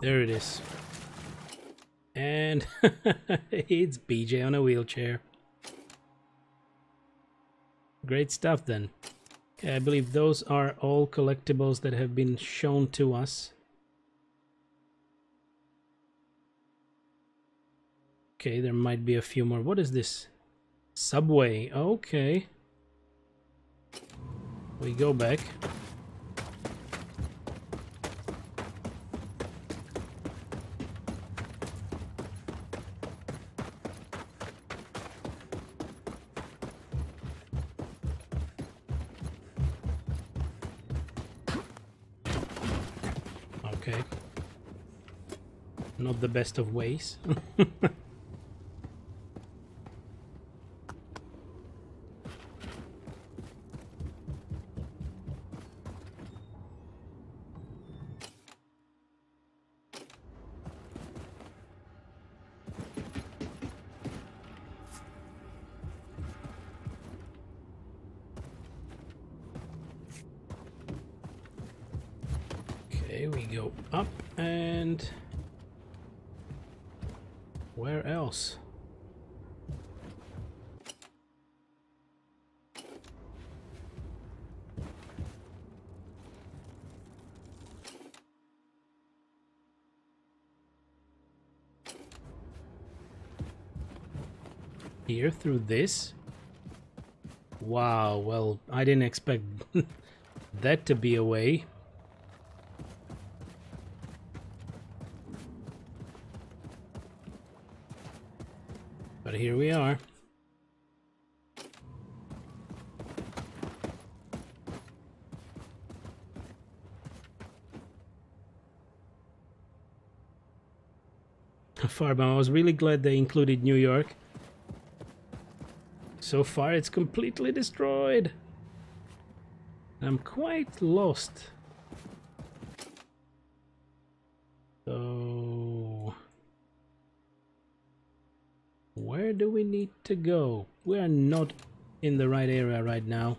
There it is. And it's BJ on a wheelchair. Great stuff then. Okay, I believe those are all collectibles that have been shown to us. Okay, there might be a few more. What is this? Subway. Okay. We go back. Okay. Not the best of ways. Okay, we go up and where else? Here through this? Wow, well, I didn't expect that to be a way. But here we are. Farbomb, I was really glad they included New York. So far it's completely destroyed. I'm quite lost. So where do we need to go? We are not in the right area right now.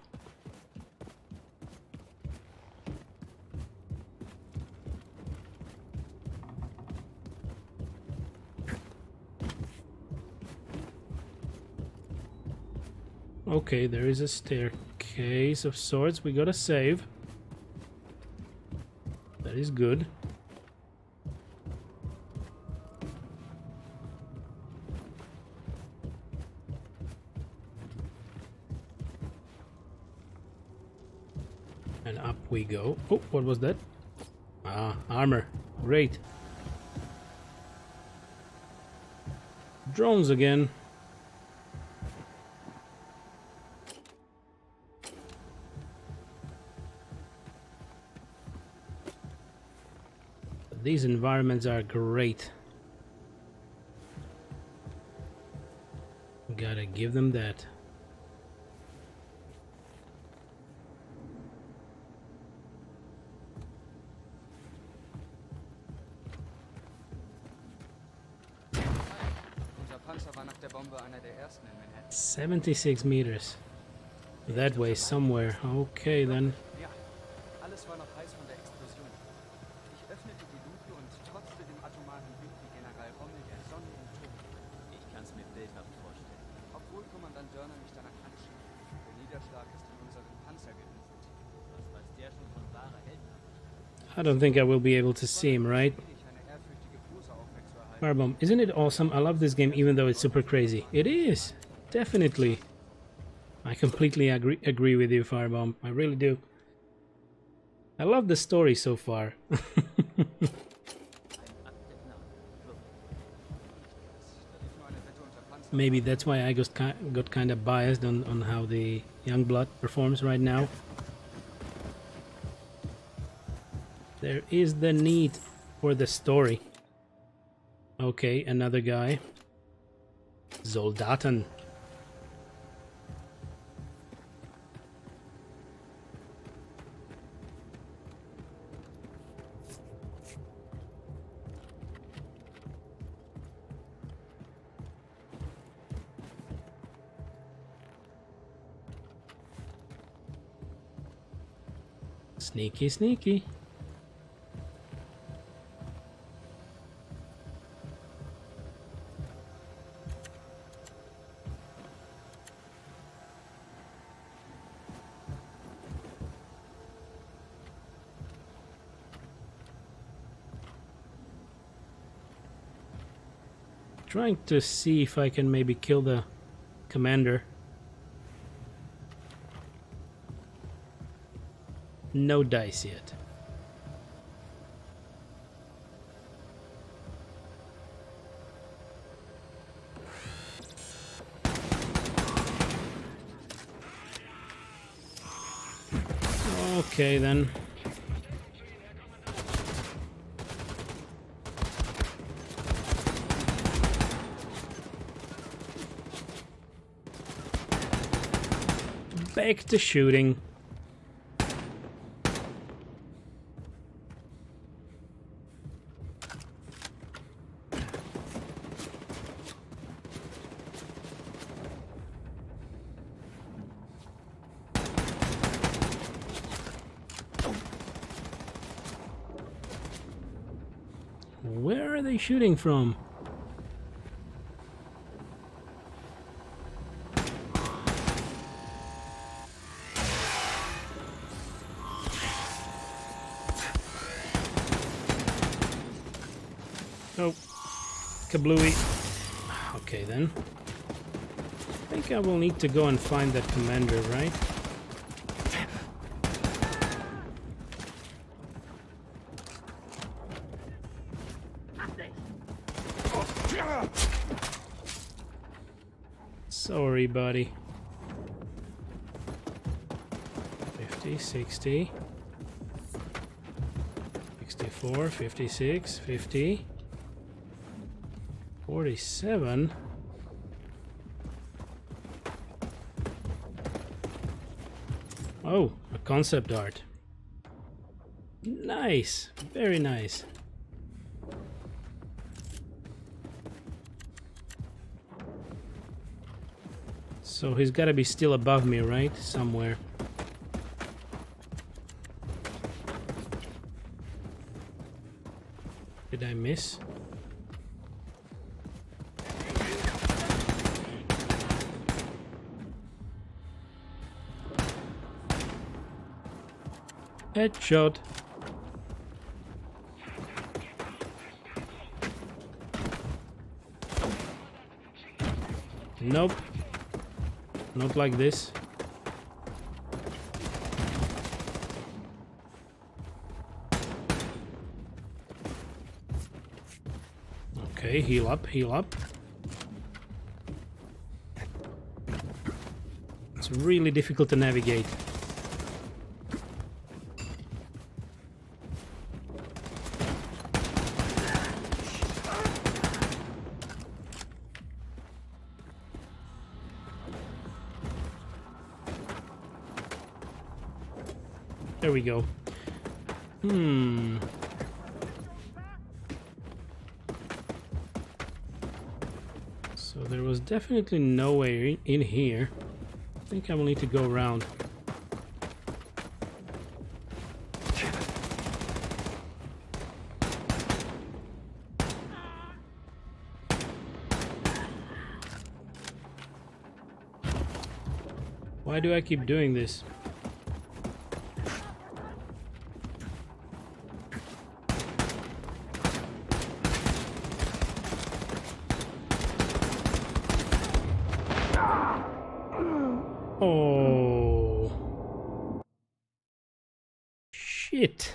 Okay, there is a staircase of sorts. We gotta save. That is good. And up we go. Oh, what was that? Ah, armor. Great. Drones again. These environments are great. Gotta give them that. Unser Panzer war nach der Bombe einer der ersten in Manhattan. 76 meters. That way somewhere. Okay then. Ja, alles war noch heiß von der Explosion. Ich öffnete die Luke und trotzte dem atomaren Wind wie General Rommel der Sonne im Turm. Ich kann's mir bildhaft vorstellen. Obwohl Kommandant Dörner mich danach anschied. Der Niederschlag ist in unseren Panzer gewesen. Was weiß der schon von wahrer Heldenheit? I don't think I will be able to see him, right? Farbomb, isn't it awesome? I love this game even though it's super crazy. It is! Definitely. I completely agree with you, Farbomb. I really do. I love the story so far. Maybe that's why I got kind of biased on how the Youngblood performs right now. There is the need for the story. Okay, another guy. Soldaten. Sneaky, sneaky. Trying to see if I can maybe kill the commander. No dice yet. Okay then. back to shooting. Where are they shooting from? Oh, kablooey. Okay then. I think I will need to go and find that commander, right? Sorry, buddy. 50, 60, 64, 56, 50, 47. Oh, a concept art. Nice, very nice. So he's got to be still above me, right? Somewhere. Did I miss? Headshot. Nope. Not like this. Okay, heal up, heal up. It's really difficult to navigate. There we go. So there was definitely no way in here. I think I will need to go around. Why do I keep doing this? Oh. Shit.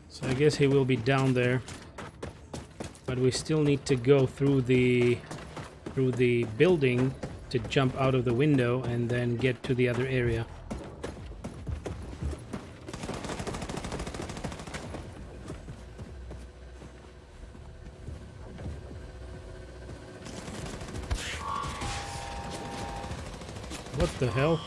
So I guess he will be down there. But we still need to go through the building to jump out of the window and then get to the other area. What the hell?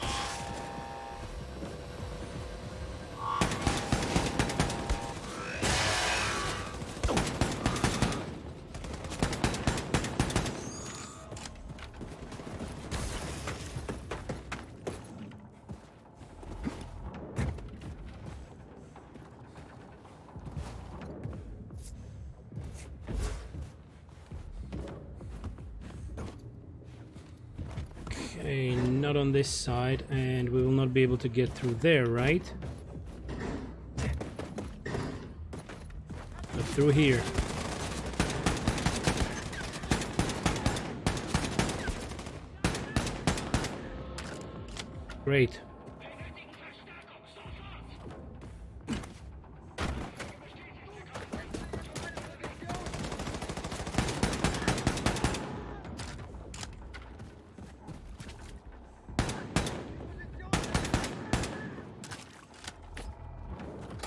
Okay, not on this side, and we will not be able to get through there, right? But through here. Great.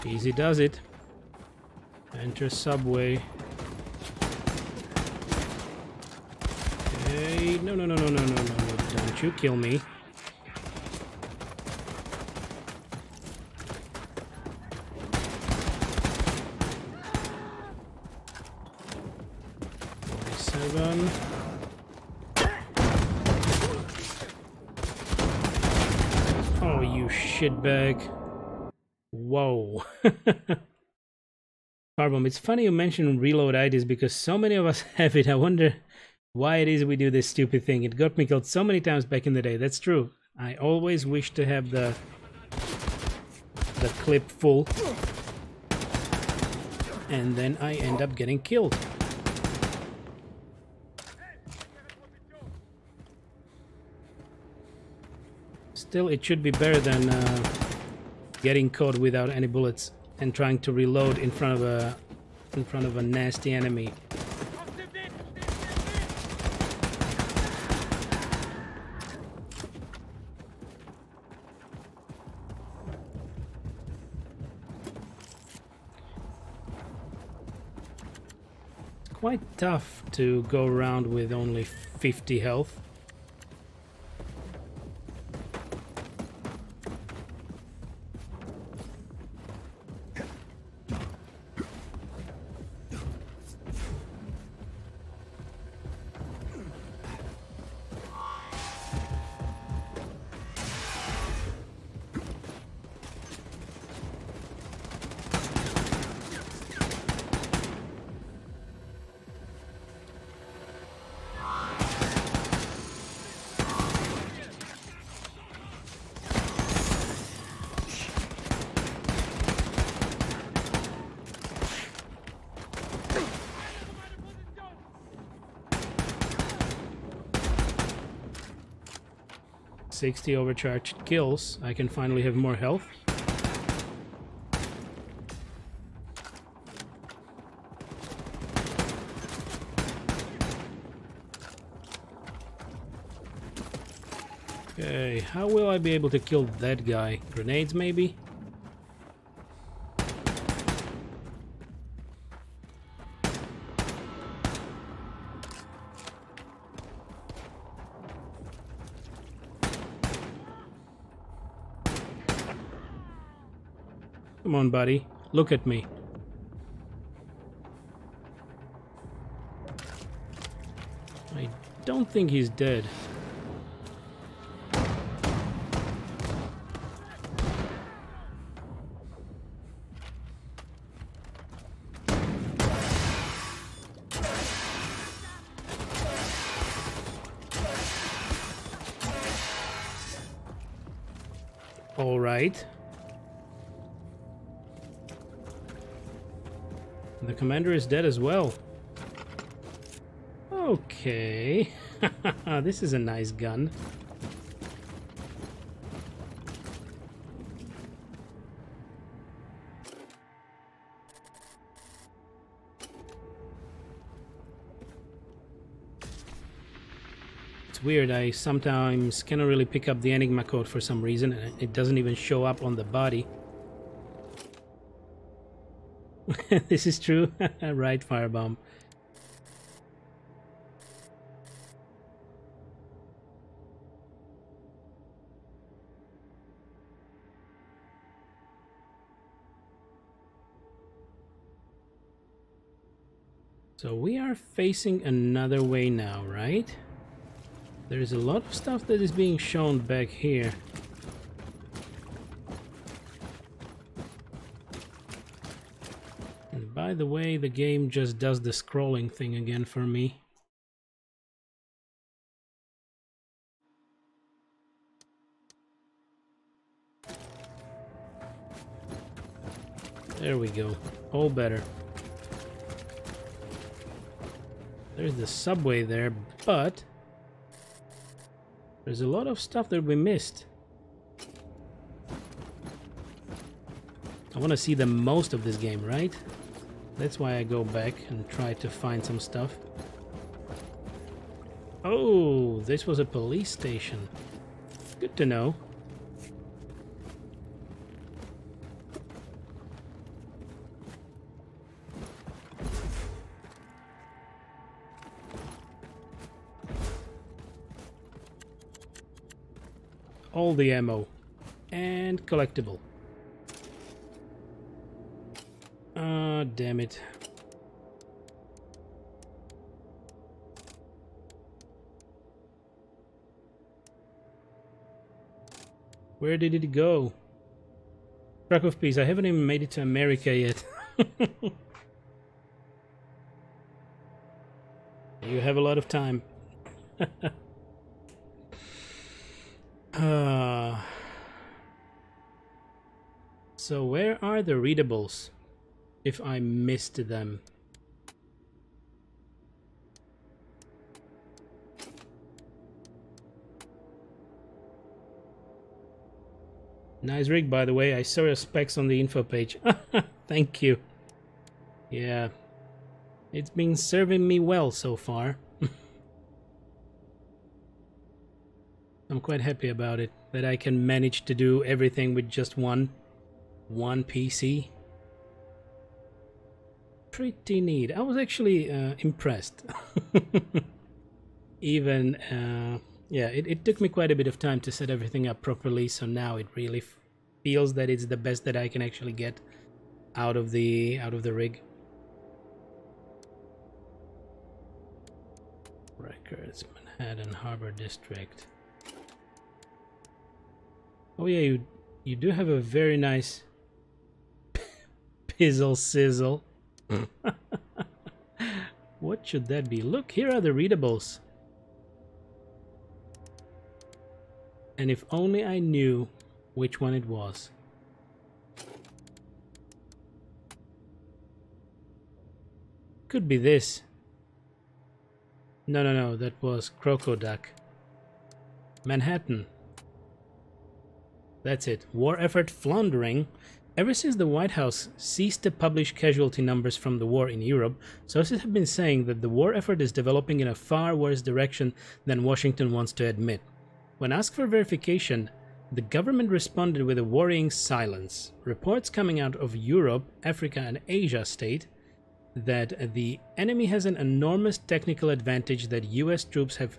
Easy does it. Enter subway. Hey, no, no, no, no, no, no, no, don't you kill me. Oh, you shitbag. Whoa. Part1, it's funny you mentioned reload IDs because so many of us have it. I wonder why it is we do this stupid thing. It got me killed so many times back in the day. That's true. I always wish to have the clip full. And then I end up getting killed. Still, it should be better than getting caught without any bullets and trying to reload in front of a nasty enemy. It's quite tough to go around with only 50 health. $60 overcharged kills. I can finally have more health. Okay, how will I be able to kill that guy? Grenades, maybe? Come on, buddy. Look at me. I don't think he's dead. All right. The commander is dead as well. Okay. This is a nice gun. It's weird, I sometimes cannot really pick up the Enigma code for some reason, and it doesn't even show up on the body. This is true. Right, Firebomb. So we are facing another way now, right? There's a lot of stuff that is being shown back here. And by the way, the game just does the scrolling thing again for me. There we go. All better. There's the subway there, but there's a lot of stuff that we missed. I want to see the most of this game, right? That's why I go back and try to find some stuff. Oh, this was a police station. Good to know. all the ammo and collectible. Ah, damn it. Where did it go? Truck of Peace. I haven't even made it to America yet. You have a lot of time. So where are the readables? If I missed them. Nice rig, by the way. I saw your specs on the info page. Thank you. Yeah. It's been serving me well so far. I'm quite happy about it. That I can manage to do everything with just one PC. Pretty neat. I was actually impressed. Even... yeah, it took me quite a bit of time to set everything up properly, so now it really feels that it's the best that I can actually get out of the rig. Records, Manhattan Harbor District. Oh yeah, you do have a very nice pizzle sizzle. What should that be? Look, here are the readables. And if only I knew which one it was. Could be this. No, that was Crocoduck. Manhattan. That's it. War effort floundering. Ever since the White House ceased to publish casualty numbers from the war in Europe, sources have been saying that the war effort is developing in a far worse direction than Washington wants to admit. When asked for verification, the government responded with a worrying silence. Reports coming out of Europe, Africa and Asia state that the enemy has an enormous technical advantage that US troops have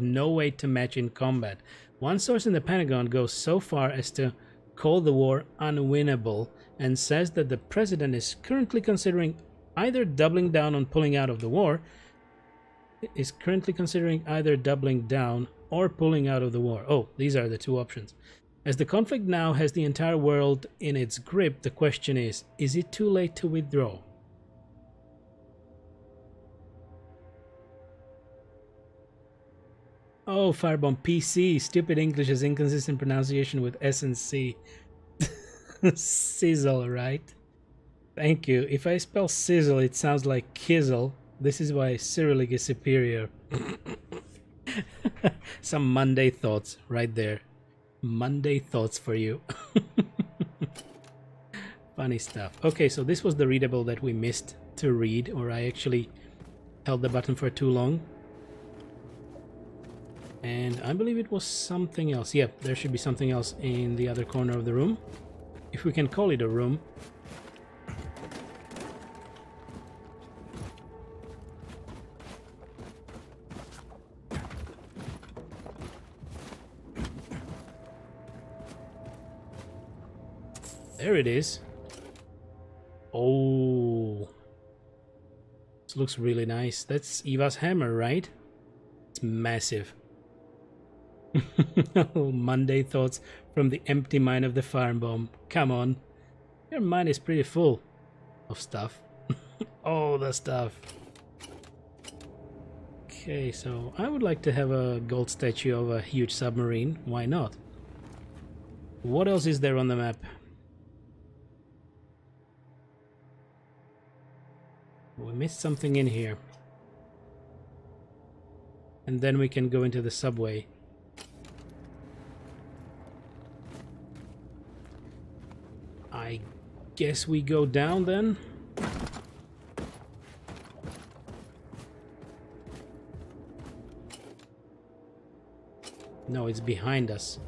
no way to match in combat. One source in the Pentagon goes so far as to call the war unwinnable and says that the president is currently considering either doubling down on pulling out of the war or pulling out of the war. Oh, these are the two options. As the conflict now has the entire world in its grip, the question is it too late to withdraw? Oh, Firebomb PC. Stupid English has inconsistent pronunciation with S and C. Sizzle, right? Thank you. If I spell sizzle, it sounds like kizzle. This is why Cyrillic is superior. Some Monday thoughts right there. Monday thoughts for you. Funny stuff. Okay, so this was the readable that we missed to read, or I actually held the button for too long. And I believe it was something else. Yep, there should be something else in the other corner of the room. If we can call it a room. There it is. Oh. This looks really nice. That's Eva's hammer, right? It's massive. Monday thoughts from the empty mind of the firebomb. Come on. Your mind is pretty full of stuff. All the stuff. Okay, so I would like to have a gold statue of a huge submarine. Why not? What else is there on the map? We missed something in here. And then we can go into the subway. I guess we go down then. No, it's behind us.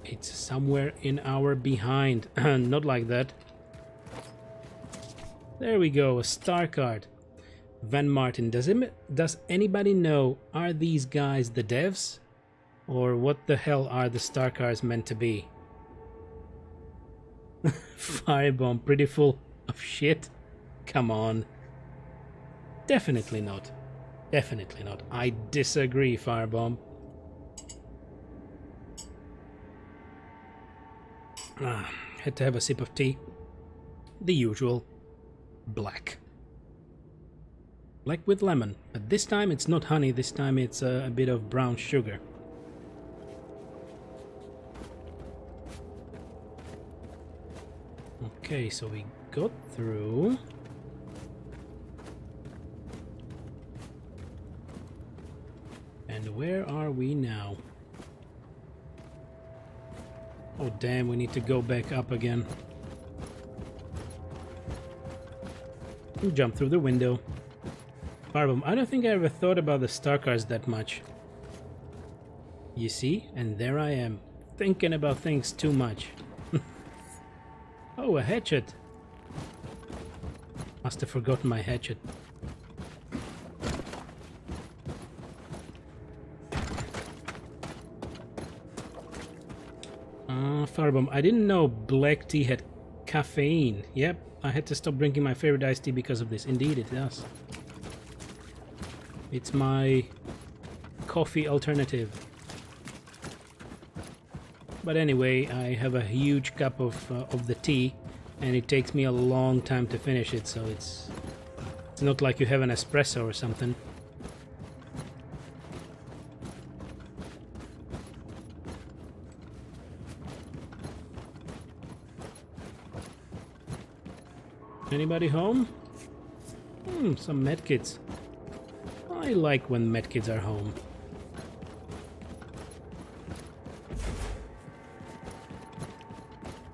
It's somewhere in our behind. Not like that. There we go, a star card. Van Martin. Does anybody know, are these guys the devs? Or what the hell are the star cars meant to be? Firebomb, pretty full of shit? Come on. Definitely not. Definitely not. I disagree, Firebomb. Had to have a sip of tea. The usual. Black. Black with lemon. But this time it's not honey, this time it's a bit of brown sugar. Okay, so we got through. And where are we now? Oh damn, we need to go back up again. Jump through the window. Firebomb, I don't think I ever thought about the star cars that much. You see? And there I am, thinking about things too much. Oh, a hatchet. Must have forgotten my hatchet. Firebomb, I didn't know black tea had caffeine. Yep, I had to stop drinking my favorite iced tea because of this. Indeed, it does. It's my coffee alternative. But anyway, I have a huge cup of the tea, and it takes me a long time to finish it, so it's not like you have an espresso or something. Anybody home? Some medkits. I like when medkits are home.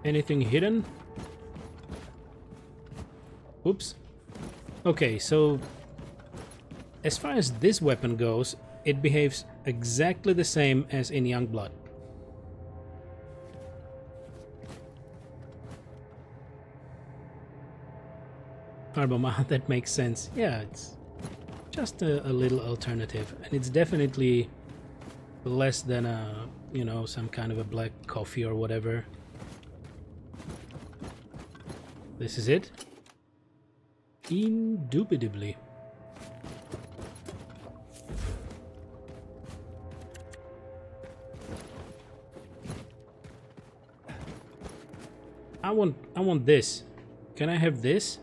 Anything hidden? Oops. Okay, so as far as this weapon goes, it behaves exactly the same as in Youngblood. Firebomb, that makes sense. Yeah, it's just a little alternative, and it's definitely less than a, you know, some kind of a black coffee or whatever. This is it? Indubitably. I want this. Can I have this?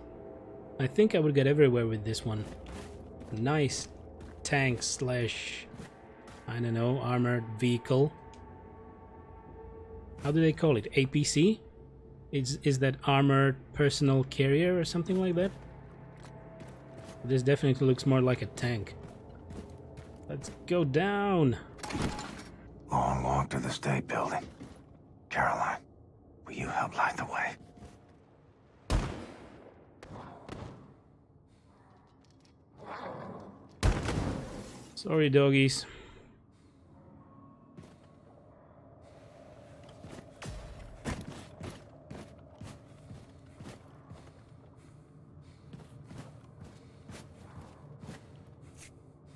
I think I would get everywhere with this one. Nice tank slash, I don't know, armored vehicle. How do they call it? APC? Is that armored personal carrier or something like that? This definitely looks more like a tank. Let's go down. Long walk to the state building. Caroline, will you help light the way? Sorry, doggies.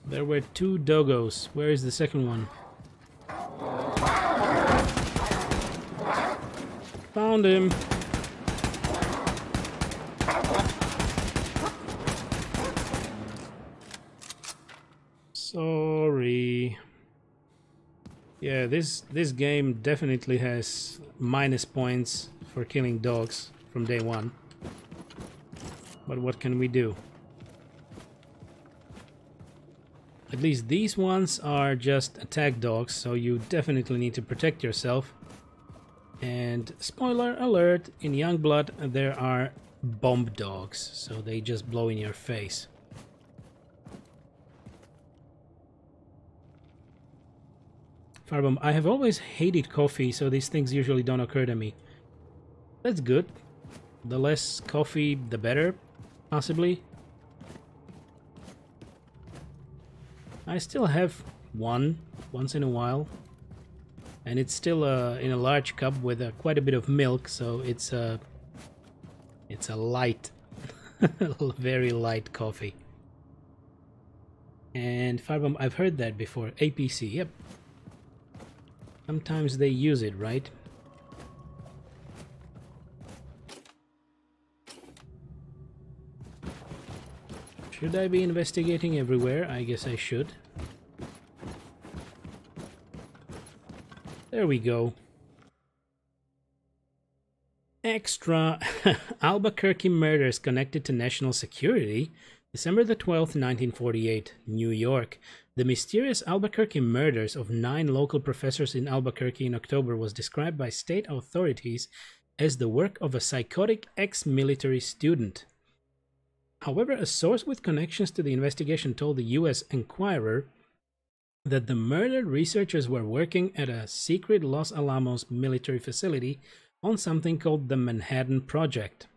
There were 2 doggos. Where is the second one? Found him. Sorry. Yeah, this game definitely has minus points for killing dogs from day one. But what can we do? At least these ones are just attack dogs, so you definitely need to protect yourself. And spoiler alert, in Youngblood there are bomb dogs, so they just blow in your face. Firebomb, I have always hated coffee, so these things usually don't occur to me. That's good. The less coffee, the better, possibly. I still have one once in a while, and it's still in a large cup with quite a bit of milk, so it's a light, very light coffee. And Firebomb, I've heard that before. APC, yep. Sometimes they use it, right? Should I be investigating everywhere? I guess I should. There we go. Extra. Albuquerque murders connected to national security. December the 12th, 1948, New York. The mysterious Albuquerque murders of 9 local professors in Albuquerque in October was described by state authorities as the work of a psychotic ex-military student. However, a source with connections to the investigation told the U.S. Enquirer that the murdered researchers were working at a secret Los Alamos military facility on something called the Manhattan Project.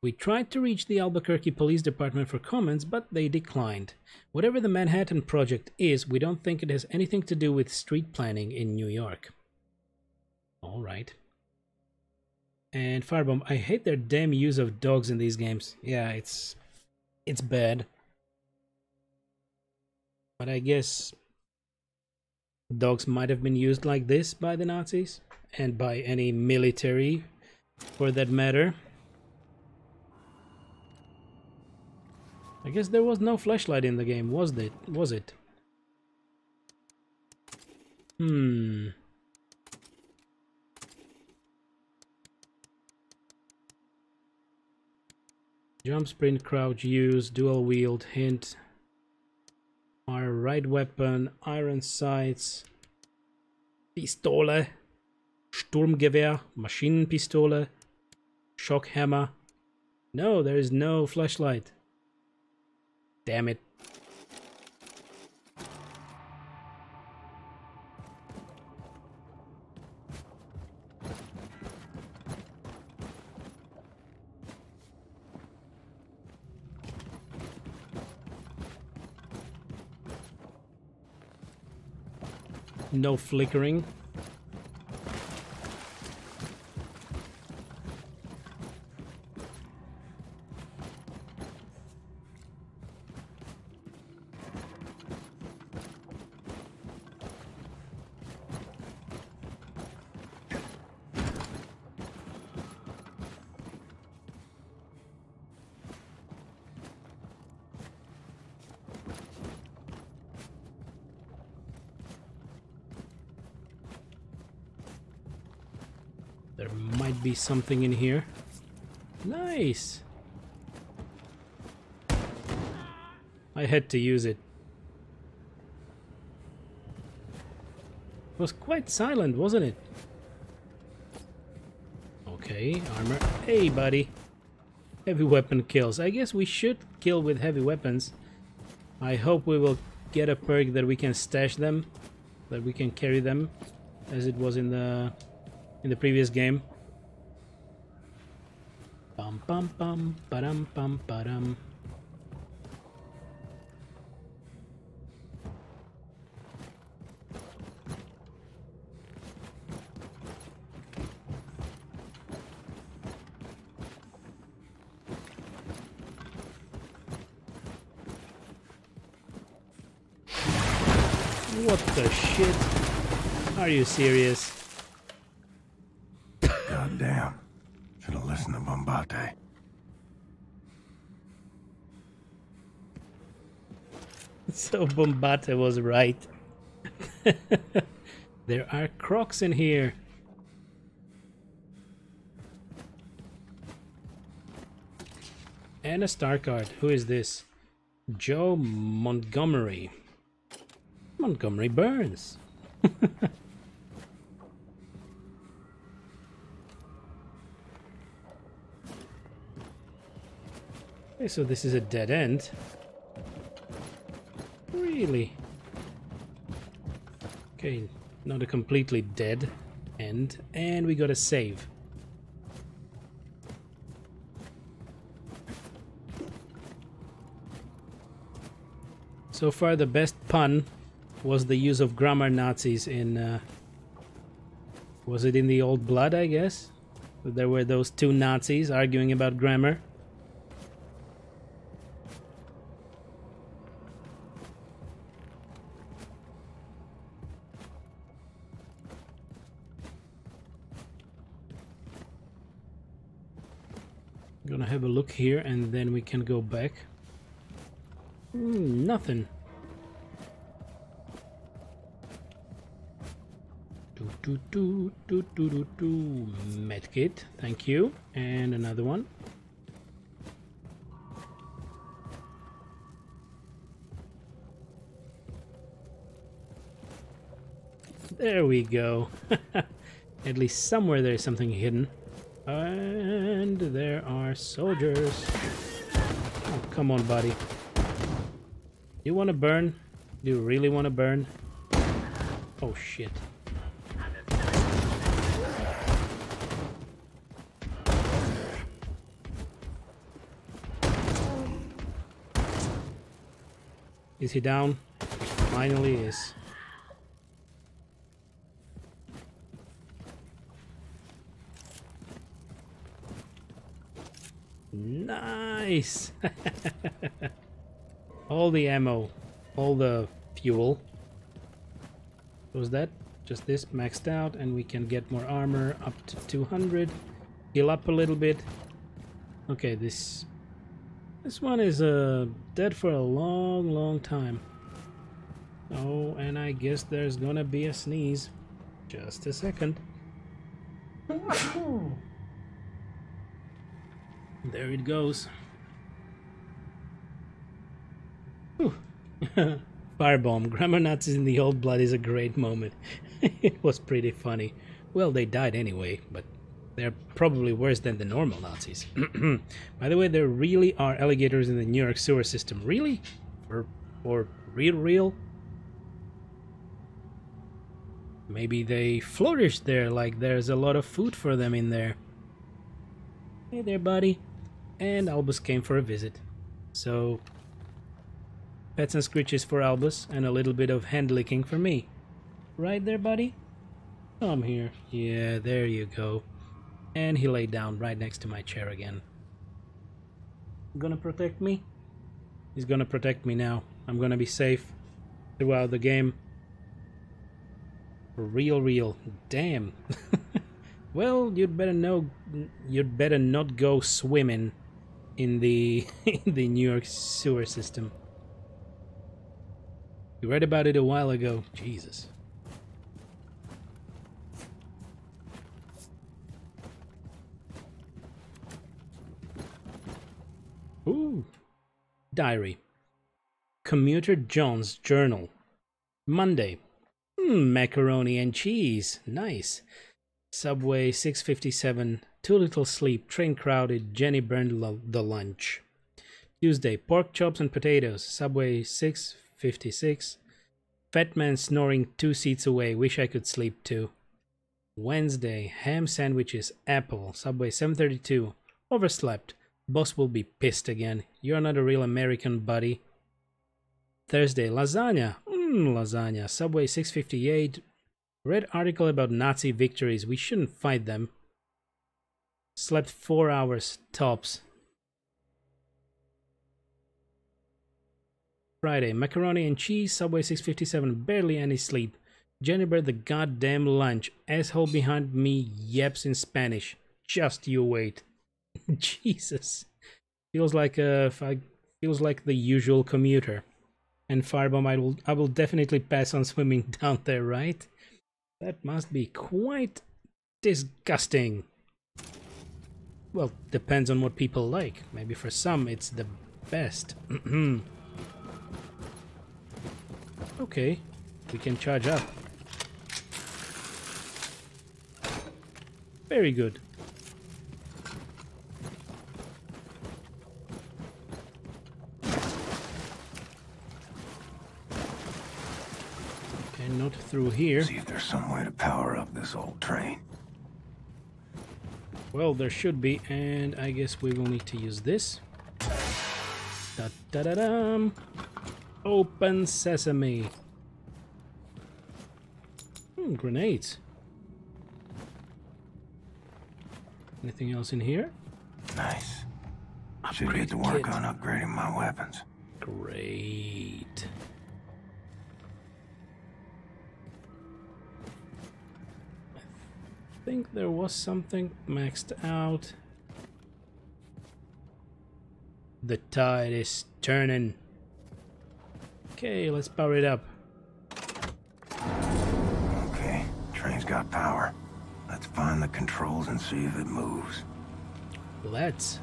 We tried to reach the Albuquerque Police Department for comments, but they declined. Whatever the Manhattan Project is, we don't think it has anything to do with street planning in New York. Alright. And Firebomb, I hate their damn use of dogs in these games. Yeah, it's bad. But I guess dogs might have been used like this by the Nazis, and by any military for that matter. I guess there was no flashlight in the game, was it? Jump, sprint, crouch, use, dual wield, hint. Our right weapon, iron sights, Pistole, Sturmgewehr, Maschinenpistole, Shockhammer. No, there is no flashlight. Damn it. No flickering. There might be something in here. Nice! I had to use it. It was quite silent, wasn't it? Okay, armor. Hey, buddy! Heavy weapon kills. I guess we should kill with heavy weapons. I hope we will get a perk that we can stash them, that we can carry them, as it was in the previous game. Bum bum bum ba-dum bum ba-dum. What the shit? Are you serious? God damn. Should have listened to Bombate. So Bombate was right. There are crocs in here. And a star card. Who is this? Joe Montgomery. Montgomery Burns. Okay, so this is a dead end. Really? Okay, not a completely dead end. And we got a save. So far the best pun was the use of grammar Nazis in... was it in the Old Blood, I guess? There were those two Nazis arguing about grammar. gonna have a look here and then we can go back. Nothing. Medkit, thank you. And another one. There we go. At least somewhere there's something hidden. And there are soldiers. Oh, come on, buddy. You want to burn? Do you really want to burn? Oh, shit. Is he down? Finally is. Nice! All the ammo, all the fuel. What was that? Just this maxed out, and we can get more armor up to 200. Heal up a little bit. Okay, this one is dead for a long time. Oh, and I guess there's gonna be a sneeze. Just a second. There it goes. Firebomb. Grammar Nazis in the Old Blood is a great moment. It was pretty funny. Well, they died anyway, but they're probably worse than the normal Nazis. By the way, there really are alligators in the New York sewer system. Really? Or real? Maybe they flourish there, like there's a lot of food for them in there. Hey there, buddy. And Albus came for a visit. So, pets and scritches for Albus, and a little bit of hand licking for me. Right there, buddy? Come here. Yeah, there you go. And he laid down right next to my chair again. Gonna protect me? He's gonna protect me now. I'm gonna be safe throughout the game. Real. Damn. Well, you'd better not go swimming in the the New York sewer system. We read about it a while ago. Jesus. Ooh. Diary. Commuter John's journal. Monday. Macaroni and cheese. Nice. Subway 6:57. Too little sleep. Train crowded. Jenny burned the lunch. Tuesday. Pork chops and potatoes. Subway 6:56. Fat man snoring 2 seats away. Wish I could sleep too. Wednesday. Ham sandwiches. Apple. Subway 7:32. Overslept. Boss will be pissed again. You're not a real American, buddy. Thursday. Lasagna. Lasagna. Subway 6:58. Read article about Nazi victories. We shouldn't fight them. Slept 4 hours tops. Friday. Macaroni and cheese. Subway 6:57. Barely any sleep. Jenny burned the goddamn lunch. Asshole behind me yaps in Spanish. Just you wait. Jesus. Feels like the usual commuter. And Firebomb, I will definitely pass on swimming down there, right? That must be quite disgusting. Well, depends on what people like. Maybe for some it's the best. Okay, we can charge up. Very good. Not through here. See if there's some way to power up this old train. Well, there should be, and I guess we will need to use this. Da-da-da-dum! Open sesame! Grenades. Anything else in here? Nice. Should get to work on upgrading my weapons. Great. I think there was something maxed out. The tide is turning. Okay, let's power it up. Okay, train's got power. Let's find the controls and see if it moves. Let's.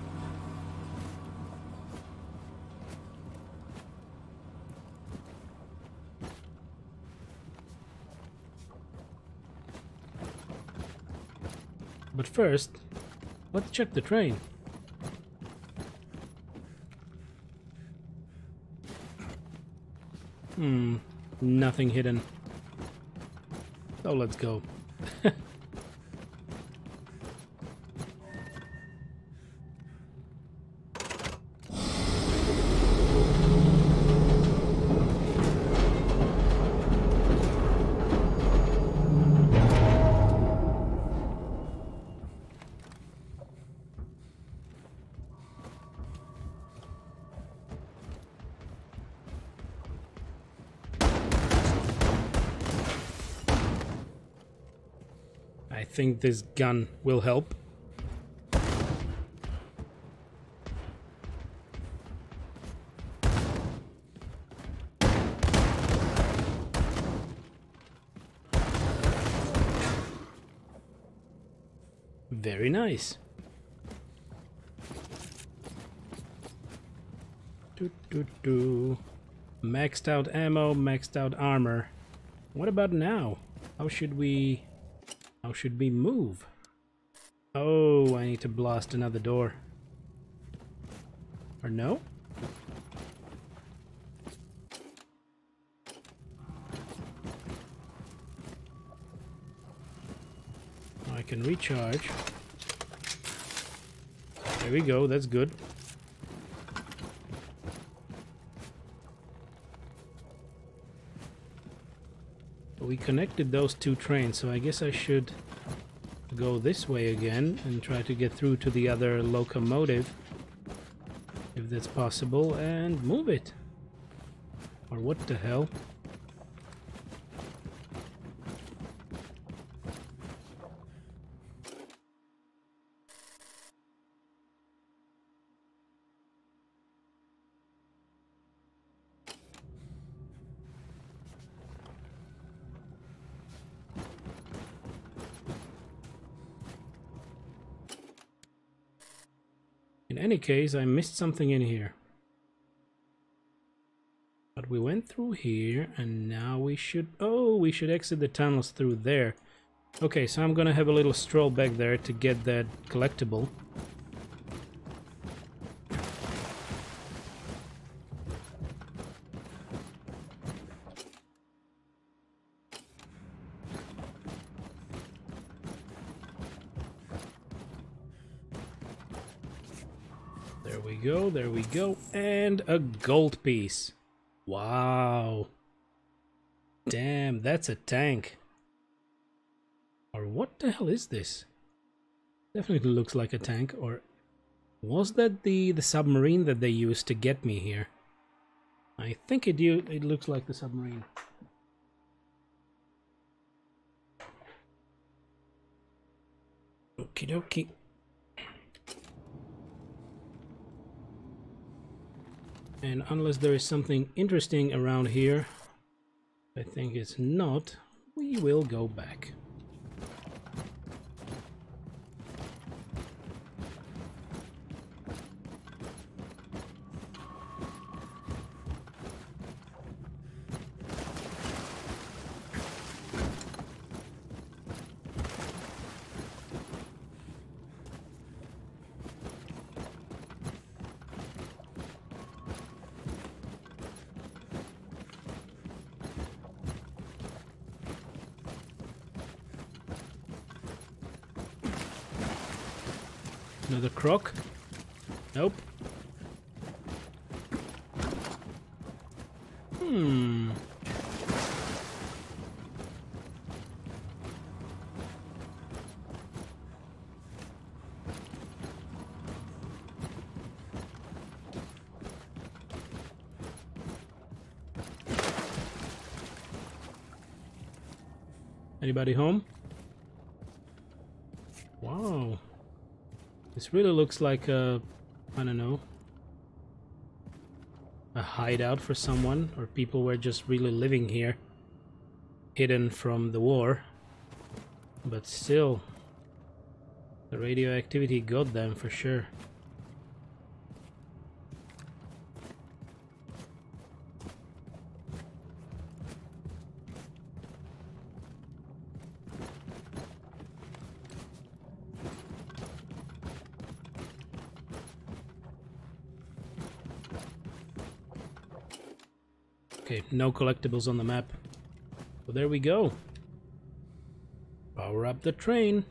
But first, let's check the train. Nothing hidden. So let's go. I think this gun will help. Very nice. Maxed out ammo, maxed out armor. What about now? How should we move? Oh, I need to blast another door. Or no? I can recharge. There we go, that's good. We connected those two trains, so I guess I should go this way again and try to get through to the other locomotive, if that's possible, and move it. Or what the hell? In any case, I missed something in here. But we went through here, and now we should... Oh, we should exit the tunnels through there. Okay, so I'm gonna have a little stroll back there to get that collectible. There we go, and a gold piece. Wow. Damn, that's a tank. Or what the hell is this? Definitely looks like a tank. Or was that the submarine that they used to get me here? I think it looks like the submarine. Okie dokie. And unless there is something interesting around here, I think it's not, we will go back. Another croc? Nope. Anybody home? Wow. This really looks like a, I don't know, a hideout for someone, or people were just really living here, hidden from the war. But still, the radioactivity got them for sure. Okay, no collectibles on the map. So there we go. Power up the train.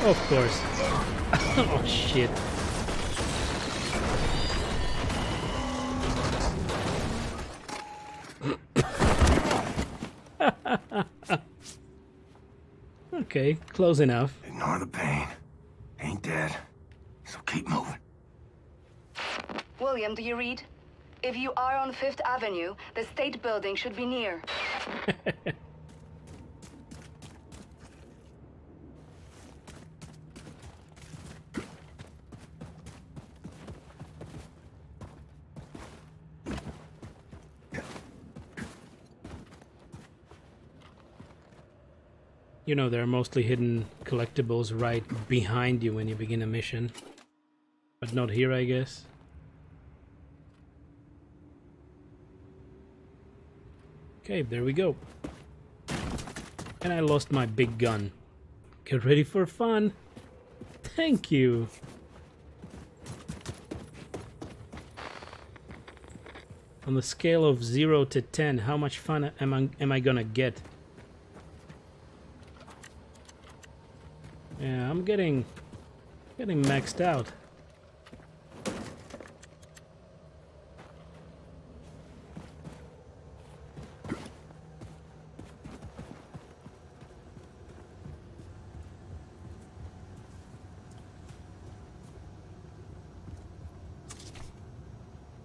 Of course. Oh shit. Okay, close enough. Ignore the pain. Ain't dead. So keep moving. William, do you read? If you are on 5th Avenue, the state building should be near. You know, there are mostly hidden collectibles right behind you when you begin a mission. But not here, I guess. Okay, there we go. And I lost my big gun. Get ready for fun. Thank you. On the scale of 0 to 10, how much fun am I gonna get? Yeah, I'm getting maxed out.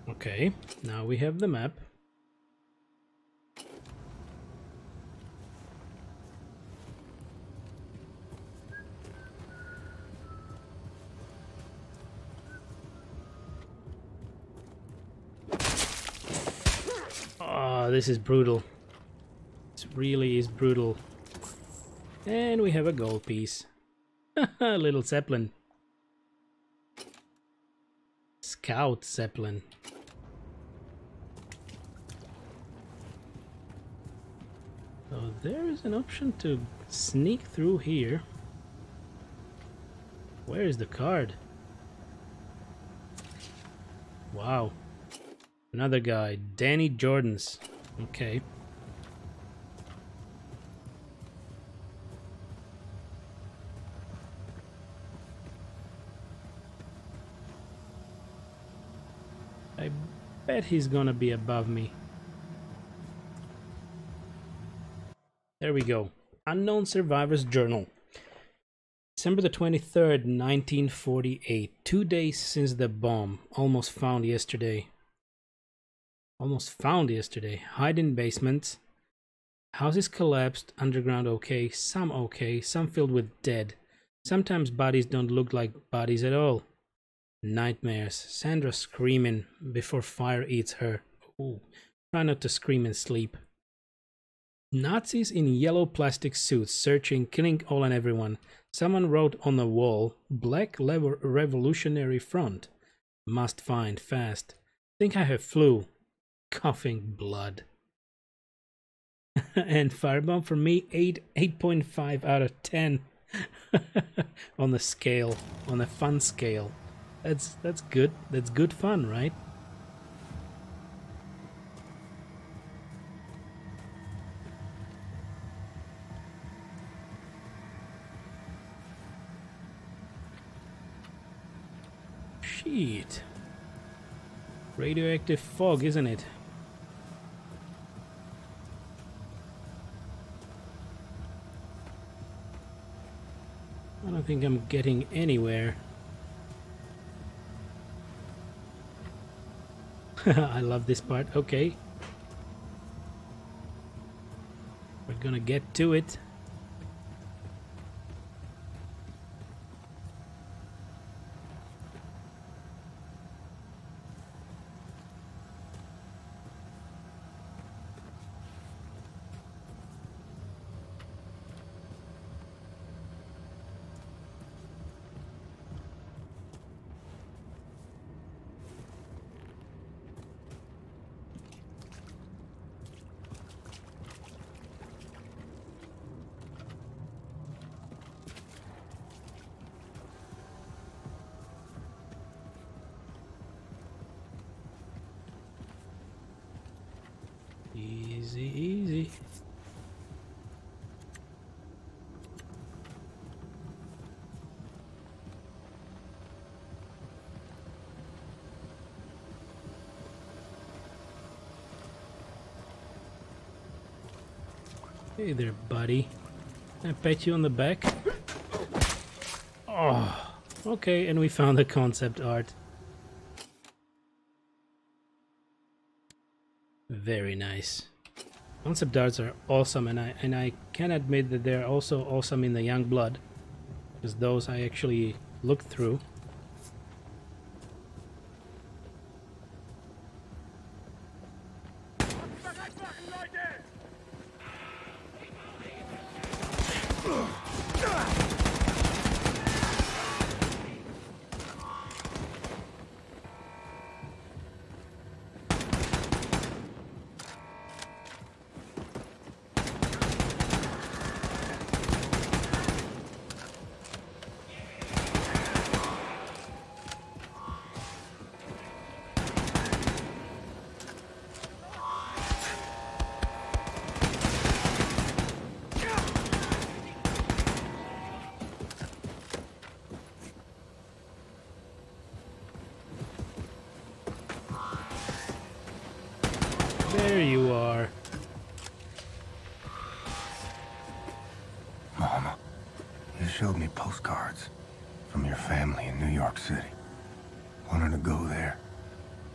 Okay, now we have the map. Oh, this is brutal. This really is brutal. And we have a gold piece. A little Zeppelin. Scout Zeppelin. So there is an option to sneak through here. Where is the card? Wow. Another guy, Danny Jordan's. Okay. I bet he's gonna be above me. There we go. Unknown Survivor's Journal. December the 23rd, 1948. 2 days since the bomb. Almost found yesterday. Hide in basements. Houses collapsed. Underground okay. Some filled with dead. Sometimes bodies don't look like bodies at all. Nightmares. Sandra screaming before fire eats her. Ooh. Try not to scream and sleep. Nazis in yellow plastic suits searching, killing all and everyone. Someone wrote on the wall, Black Revolutionary Front. Must find fast. Think I have flu. Coughing blood. And firebomb for me, 8.5 out of 10. On the scale, on the fun scale. That's good. That's good fun, right? Shit. Radioactive fog, isn't it? I don't think I'm getting anywhere. I love this part. Okay. We're gonna get to it. Easy, easy. Hey there, buddy. Can I pat you on the back? Oh, okay, and we found the concept art. Very nice. Concept arts are awesome, and I can admit that they're also awesome in the Young Blood, because those I actually looked through. There you are. Mama, you showed me postcards from your family in New York City. Wanted to go there.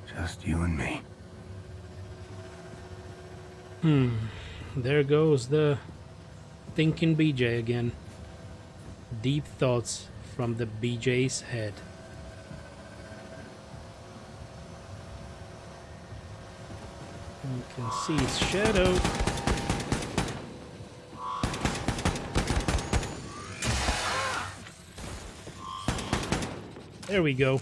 Just you and me. There goes the thinking BJ again. Deep thoughts from the BJ's head. You can see its shadow. There we go.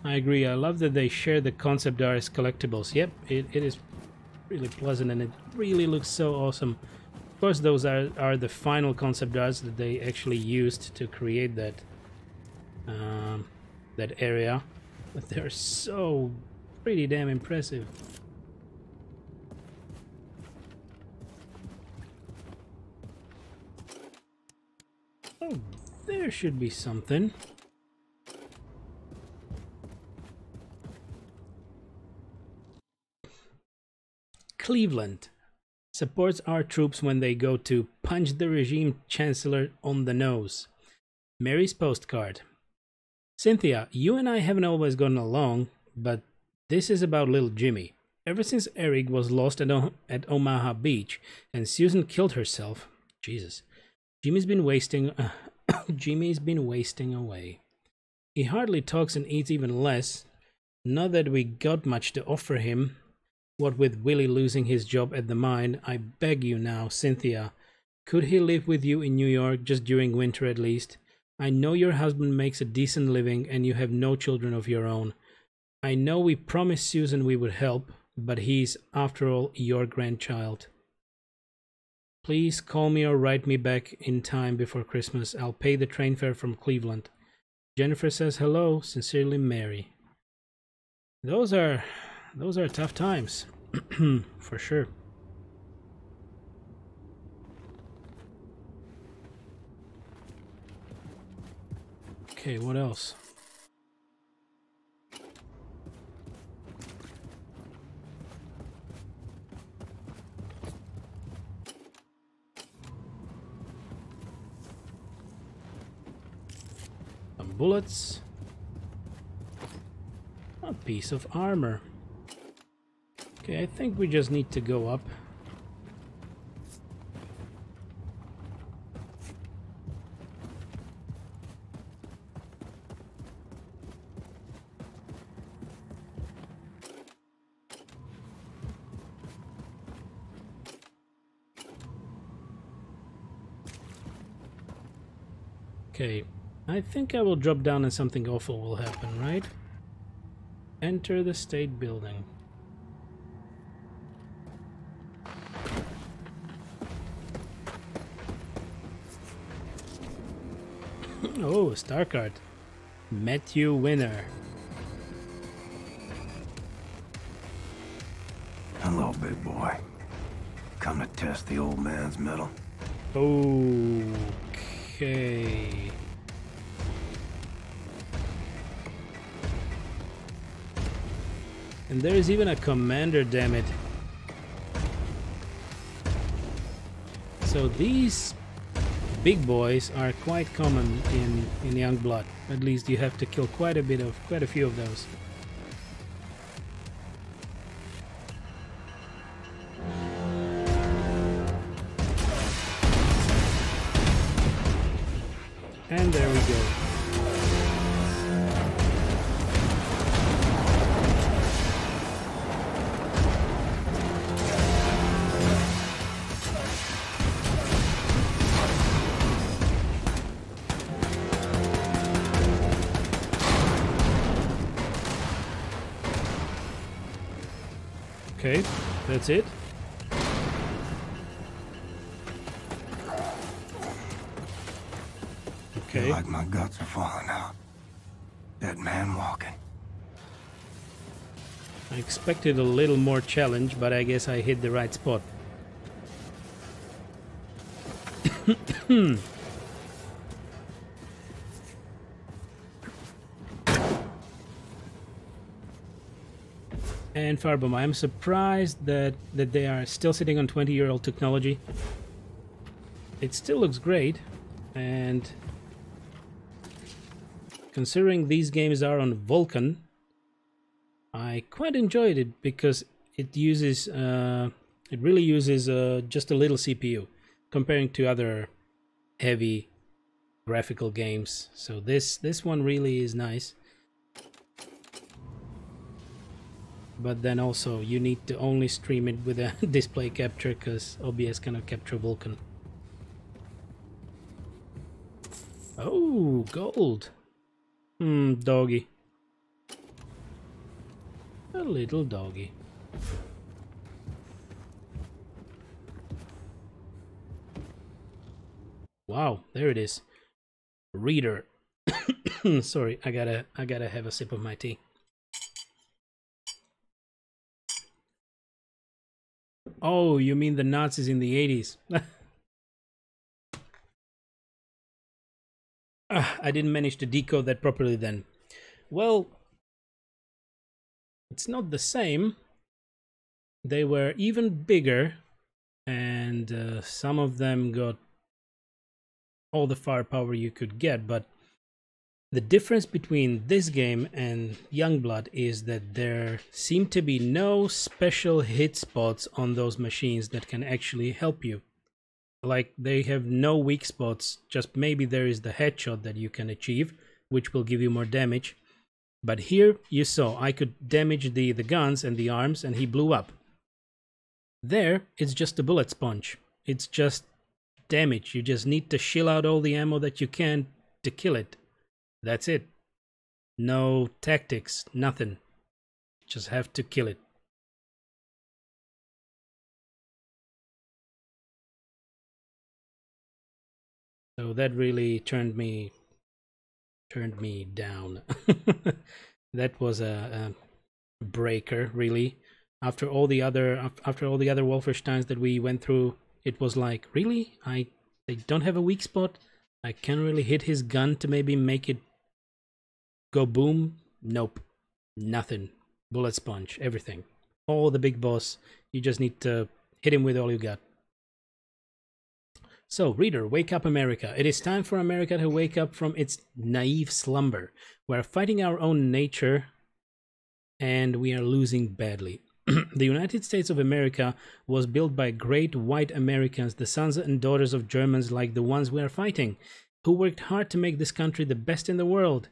I agree. I love that they share the concept art as collectibles. Yep, it is really pleasant and it really looks so awesome. Of course, those are the final concept arts that they actually used to create that that area, but they're so pretty damn impressive. Oh, there should be something. Cleveland supports our troops when they go to punch the regime chancellor on the nose. Mary's postcard. Cynthia, you and I haven't always gotten along, but this is about little Jimmy. Ever since Eric was lost at Omaha Beach and Susan killed herself, Jesus, Jimmy's been wasting away. He hardly talks and eats even less. Not that we got much to offer him. What with Willie losing his job at the mine, I beg you now, Cynthia, could he live with you in New York just during winter at least? I know your husband makes a decent living and you have no children of your own. I know we promised Susan we would help, but he's, after all, your grandchild. Please call me or write me back in time before Christmas. I'll pay the train fare from Cleveland. Jennifer says hello. Sincerely, Mary. Those are tough times, for sure. Okay, what else? A bullets. A piece of armor. Okay, I think we just need to go up. Okay, I think I will drop down and something awful will happen, right? Enter the state building. Oh, star card. Met you winner. Hello, big boy. Come to test the old man's mettle. Okay. And there is even a commander, damn it. So these big boys are quite common in Youngblood. At least you have to kill quite a few of those. And there we go. Okay, that's it. Okay. Feel like my guts are falling out. Dead man walking. I expected a little more challenge, but I guess I hit the right spot. And Firebomb, I'm surprised that they are still sitting on 20-year-old technology. It still looks great, and considering these games are on Vulkan, I quite enjoyed it because it uses, it really uses just a little CPU comparing to other heavy graphical games. So this one really is nice. But then also you need to only stream it with a display capture because OBS cannot capture Vulkan. Oh, gold. Doggy. A little doggy. Wow, there it is. Reader. Sorry, I gotta have a sip of my tea. Oh, you mean the Nazis in the 80s? I didn't manage to decode that properly then. Well, it's not the same. They were even bigger, and some of them got all the firepower you could get, but the difference between this game and Youngblood is that there seem to be no special hit spots on those machines that can actually help you. Like, they have no weak spots, just maybe there is the headshot that you can achieve, which will give you more damage. But here, you saw, I could damage the guns and the arms, and he blew up. There, it's just a bullet sponge. It's just damage. You just need to shill out all the ammo that you can to kill it. That's it. No tactics, nothing. Just have to kill it. So that really turned me down. That was a breaker, really. After all the other Wolfensteins that we went through, it was like, really? They don't have a weak spot? I can't really hit his gun to maybe make it go boom? Nope. Nothing. Bullet sponge, everything. All the big boss, you just need to hit him with all you got. So, reader, wake up, America. It is time for America to wake up from its naive slumber. We're fighting our own nature, and we are losing badly. The United States of America was built by great white Americans, the sons and daughters of Germans like the ones we are fighting, who worked hard to make this country the best in the world.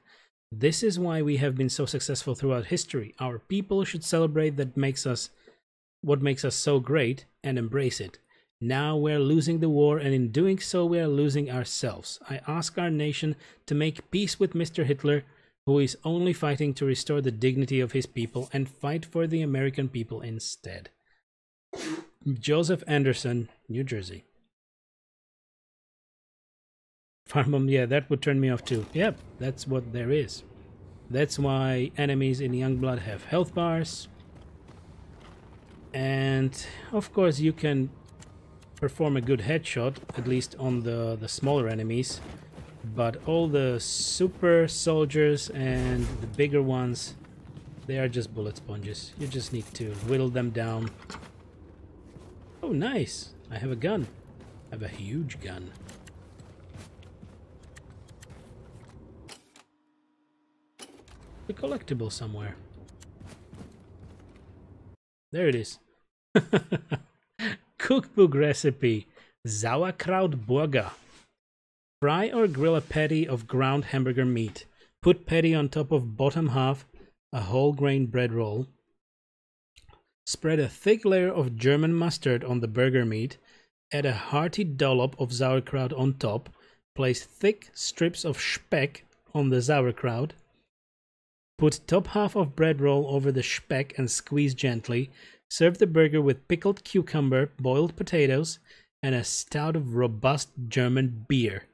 This is why we have been so successful throughout history. Our people should celebrate what makes us so great and embrace it. Now we're losing the war, and in doing so we are losing ourselves. I ask our nation to make peace with Mr. Hitler, who is only fighting to restore the dignity of his people, and fight for the American people instead. Joseph Anderson, New Jersey. Farmum, yeah, that would turn me off too. Yep, that's what there is. That's why enemies in Youngblood have health bars. And of course you can perform a good headshot, at least on the smaller enemies. But all the super soldiers and the bigger ones, they are just bullet sponges. You just need to whittle them down. Oh, nice. I have a gun. I have a huge gun. A collectible somewhere. There it is. Cookbook recipe. Sauerkraut Burger. Fry or grill a patty of ground hamburger meat. Put patty on top of bottom half a whole grain bread roll. Spread a thick layer of German mustard on the burger meat. Add a hearty dollop of sauerkraut on top. Place thick strips of speck on the sauerkraut. Put top half of bread roll over the speck and squeeze gently. Serve the burger with pickled cucumber, boiled potatoes, and a stout of robust German beer.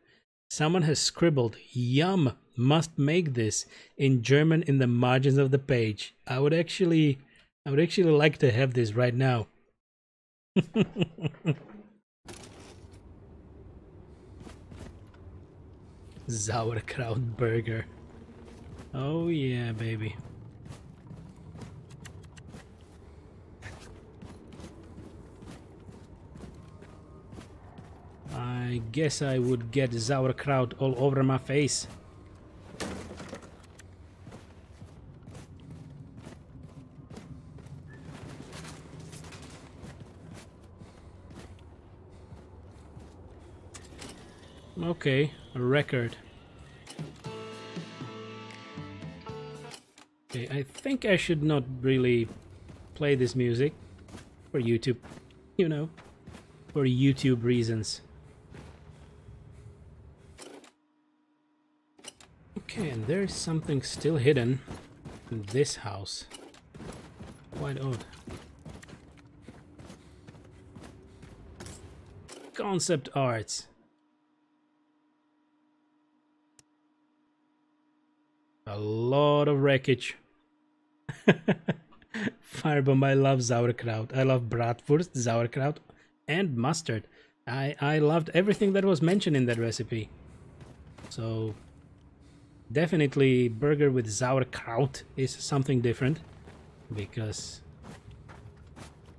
Someone has scribbled, "Yum, must make this," in German in the margins of the page. I would actually like to have this right now. Sauerkraut burger. Oh yeah, baby. I guess I would get sauerkraut all over my face. Okay, a record. Okay, I think I should not really play this music for YouTube, you know, for YouTube reasons. Okay, and there's something still hidden in this house. Quite odd. Concept arts. A lot of wreckage. Firebomb, I love sauerkraut. I love bratwurst, sauerkraut, and mustard. I loved everything that was mentioned in that recipe. So definitely burger with sauerkraut is something different because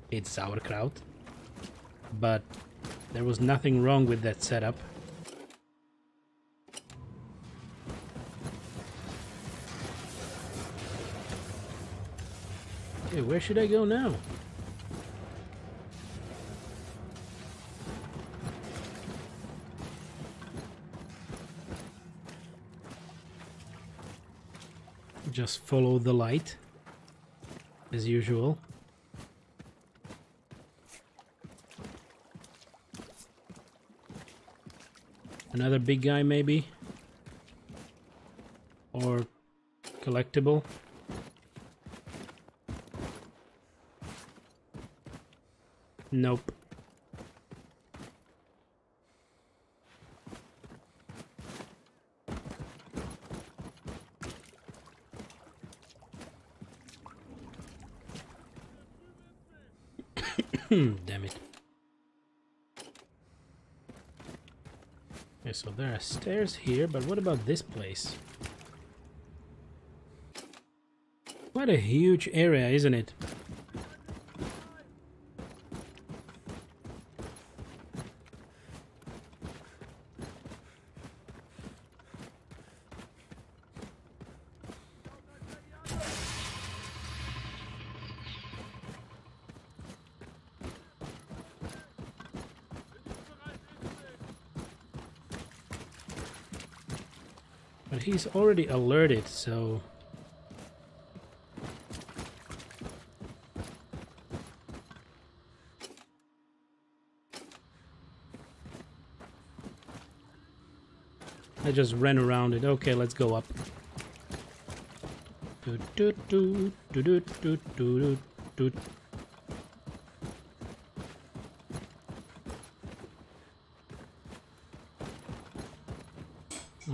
it's sauerkraut. But there was nothing wrong with that setup. Okay, where should I go now? Just follow the light, as usual. Another big guy, maybe? Or collectible? Nope. Damn it. Okay, so there are stairs here, but what about this place? What a huge area, isn't it? But he's already alerted, so... I just ran around it. Okay, let's go up.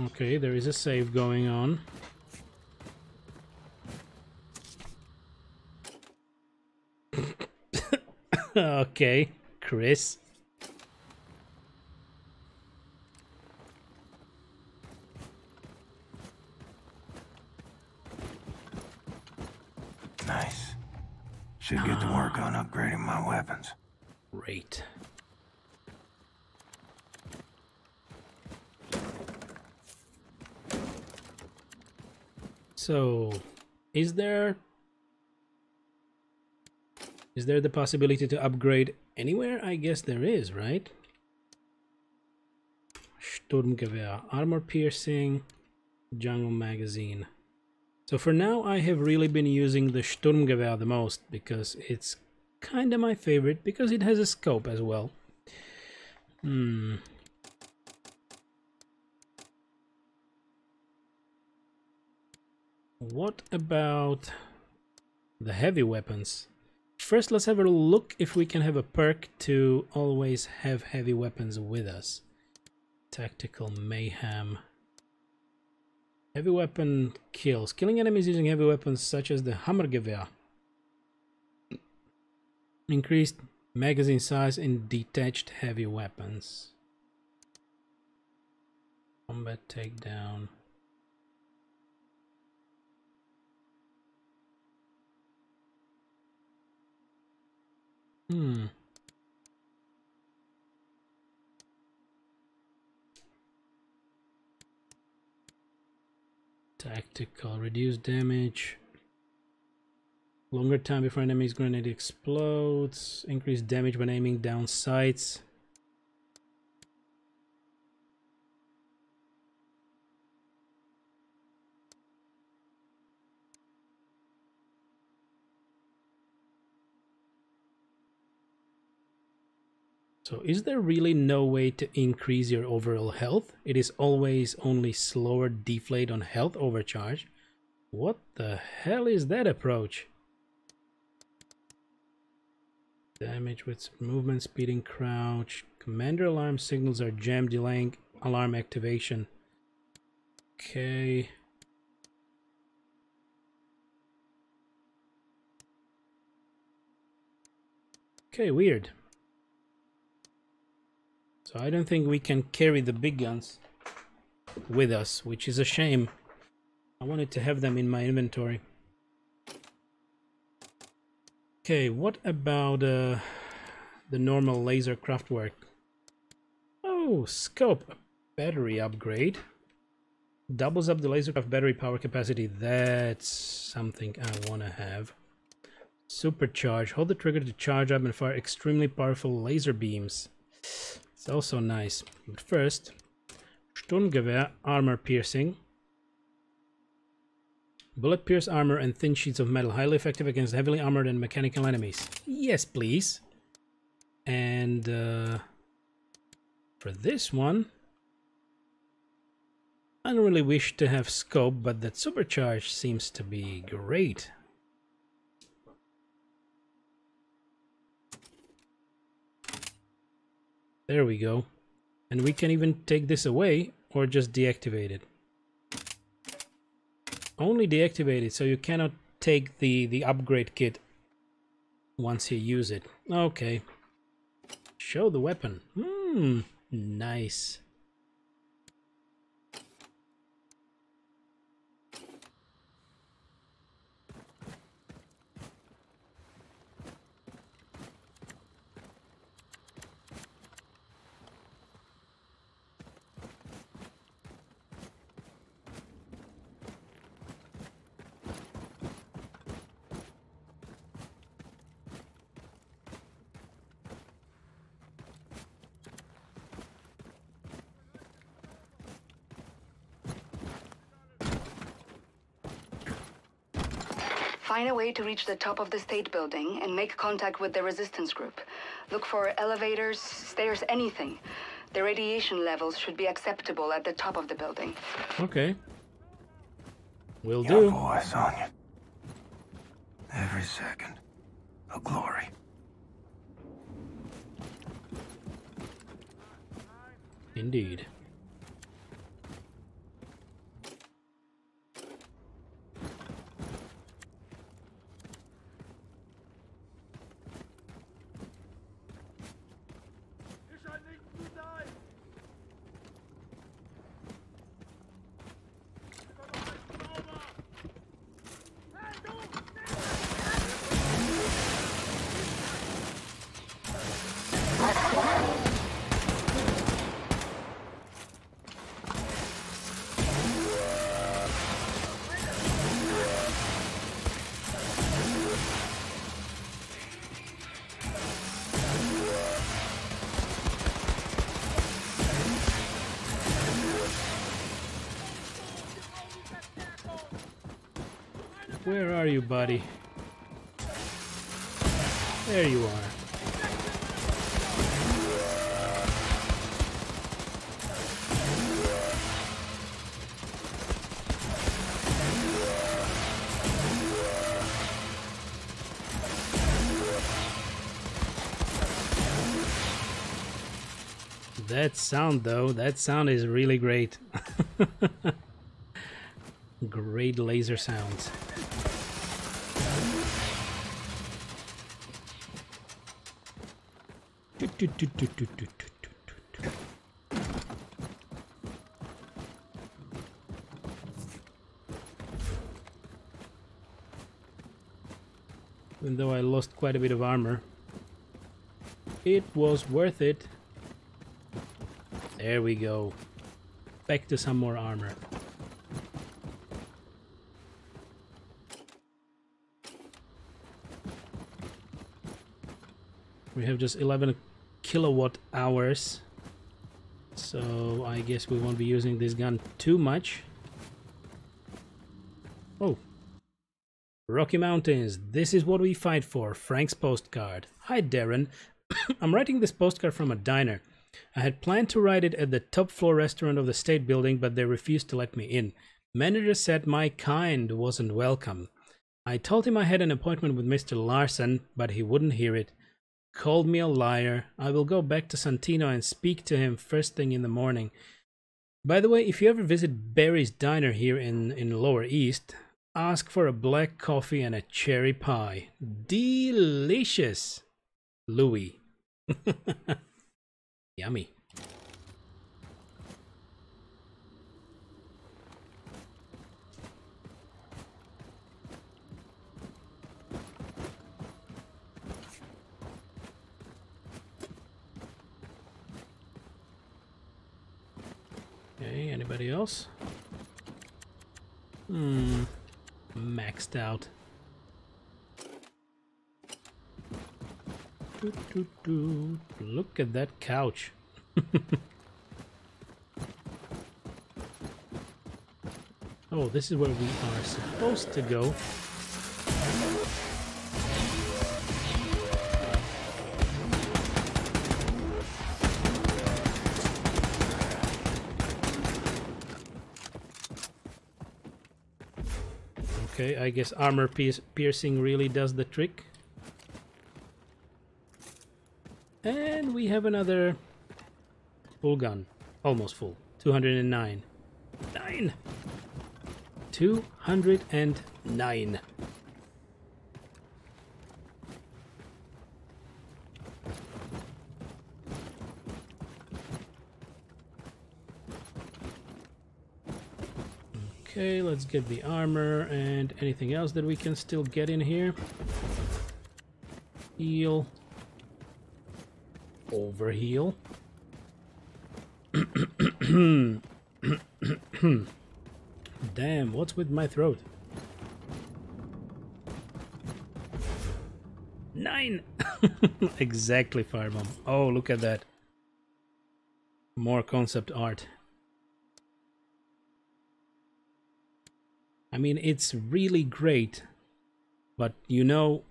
Okay, there is a save going on. Okay, Chris. Nice. Should get to work on upgrading my weapons. Great. So, is there the possibility to upgrade anywhere? I guess there is, right? Sturmgewehr, armor piercing, jungle magazine. So for now, I have really been using the Sturmgewehr the most because it's kind of my favorite because it has a scope as well. What about the heavy weapons? First, let's have a look if we can have a perk to always have heavy weapons with us. Tactical mayhem. Heavy weapon kills. Killing enemies using heavy weapons such as the Hammergewehr. Increased magazine size in detached heavy weapons. Combat takedown. Tactical, reduce damage. Longer time before enemy's grenade explodes. Increase damage when aiming down sights. So is there really no way to increase your overall health? It is always only slower deflate on health overcharge. What the hell is that approach? Damage with movement, speeding, crouch. Commander alarm signals are jammed, delaying alarm activation. Okay. Okay, weird. So I don't think we can carry the big guns with us, which is a shame. I wanted to have them in my inventory. Okay, what about the normal laser craftwork? Oh, scope. Battery upgrade. Doubles up the lasercraft battery power capacity. That's something I want to have. Supercharge. Hold the trigger to charge up and fire extremely powerful laser beams. It's also nice. But first, Sturmgewehr, armor piercing. Bullet pierce armor and thin sheets of metal, highly effective against heavily armored and mechanical enemies. Yes, please. And for this one, I don't really wish to have scope, but that supercharge seems to be great. There we go. And we can even take this away or just deactivate it. Only deactivate it, so you cannot take the upgrade kit once you use it. Okay. Show the weapon. Nice. Find a way to reach the top of the state building and make contact with the resistance group. Look for elevators, stairs, anything. The radiation levels should be acceptable at the top of the building. Okay. Will Your do. voice, Anya. Every second, a glory. Indeed. Where are you, buddy? There you are. That sound, though, that sound is really great. Great laser sounds. Even though I lost quite a bit of armor, it was worth it. There we go. Back to some more armor. We have just 11 kilowatt hours, so I guess we won't be using this gun too much. Oh, Rocky Mountains, this is what we fight for. Frank's postcard. Hi Darren, I'm writing this postcard from a diner. I had planned to write it at the top floor restaurant of the state building, but they refused to let me in. Manager said my kind wasn't welcome. I told him I had an appointment with Mr. Larson, but he wouldn't hear it. Called me a liar. I will go back to Santino and speak to him first thing in the morning. By the way, if you ever visit Barry's Diner here in Lower East, ask for a black coffee and a cherry pie. Delicious! Louis. Yummy. Okay, anybody else? Maxed out. Look at that couch. Oh, this is where we are supposed to go. Okay, I guess armor piercing really does the trick. And we have another full gun. Almost full. 209. 209. Okay, let's get the armor and anything else that we can still get in here. Heal. Overheal. Damn, what's with my throat? 9! Exactly, Firebomb. Oh, look at that. More concept art. I mean, it's really great but you know,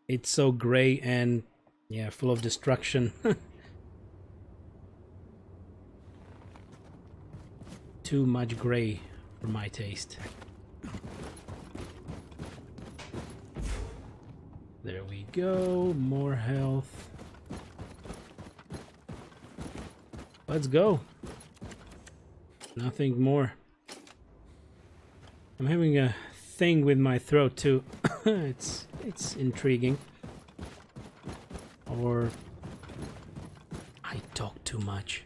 it's so gray and yeah, full of destruction. Too much gray for my taste. There we go, more health. Let's go. Nothing more. I'm having a thing with my throat too. it's intriguing. Or I talk too much.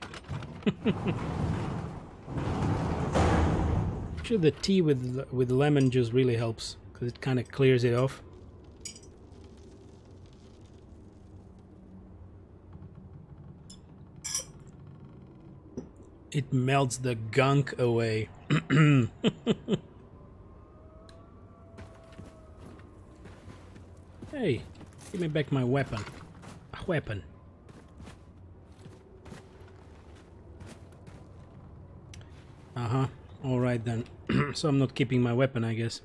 Actually, the tea with lemon juice really helps because it kind of clears it off. It melts the gunk away. Hey, give me back my weapon. A weapon. Uh-huh. Alright then. So I'm not keeping my weapon, I guess.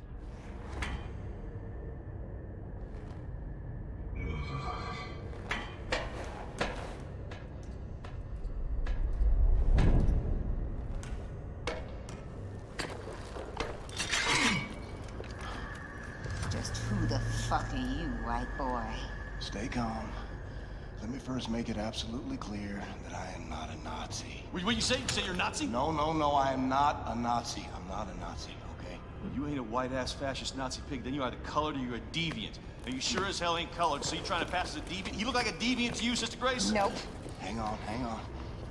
Just who the fuck are you, white boy? Stay calm. Let me first make it absolutely clear that I am not a Nazi. What you say? You say you're a Nazi? No, I am not a Nazi. I'm not a Nazi, okay? You ain't a white-ass fascist Nazi pig, then you're either colored or you're a deviant. And you sure as hell ain't colored, so you trying to pass as a deviant? He look like a deviant to you, Sister Grace? Nope. Hang on.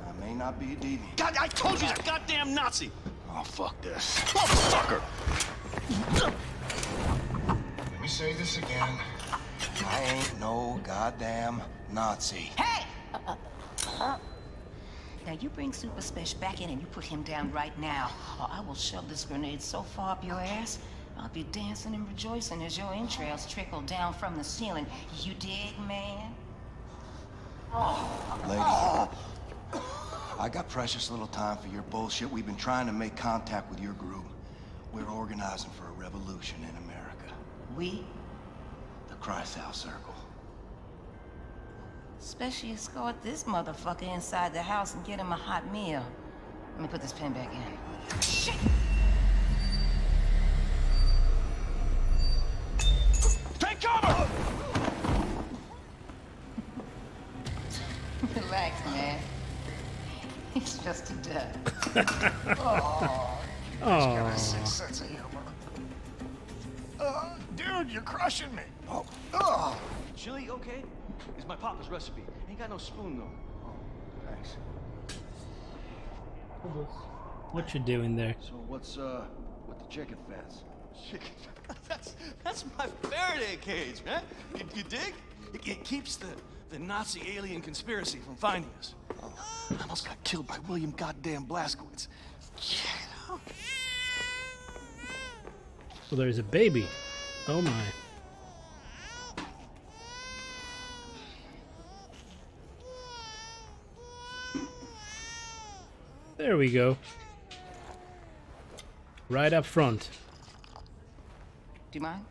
I may not be a deviant. God, I told you he's a goddamn Nazi! Oh, fuck this. Oh, fucker! Let me say this again. I ain't no goddamn Nazi. Hey! Now you bring Super Special back in and you put him down right now, or I will shove this grenade so far up your ass, I'll be dancing and rejoicing as your entrails trickle down from the ceiling. You dig, man? Lady, I got precious little time for your bullshit. We've been trying to make contact with your group. We're organizing for a revolution in America. We? The Kreisau Circle. Especially escort this motherfucker inside the house and get him a hot meal. Let me put this pen back in. Shit! Take cover! Relax, man. He's just a duck. Oh, he's got a sick sense of humor. Dude, you're crushing me. Oh. Chili, okay? It's my papa's recipe. Ain't got no spoon, though. Oh, thanks. What you doing there? So what's, with the chicken fence? Chicken That's my Faraday cage, man. You dig? It keeps the Nazi alien conspiracy from finding us. Oh, I almost got killed by William goddamn Blazkowicz. Yeah. Well, there's a baby. Oh my. There we go. Right up front. Do you mind?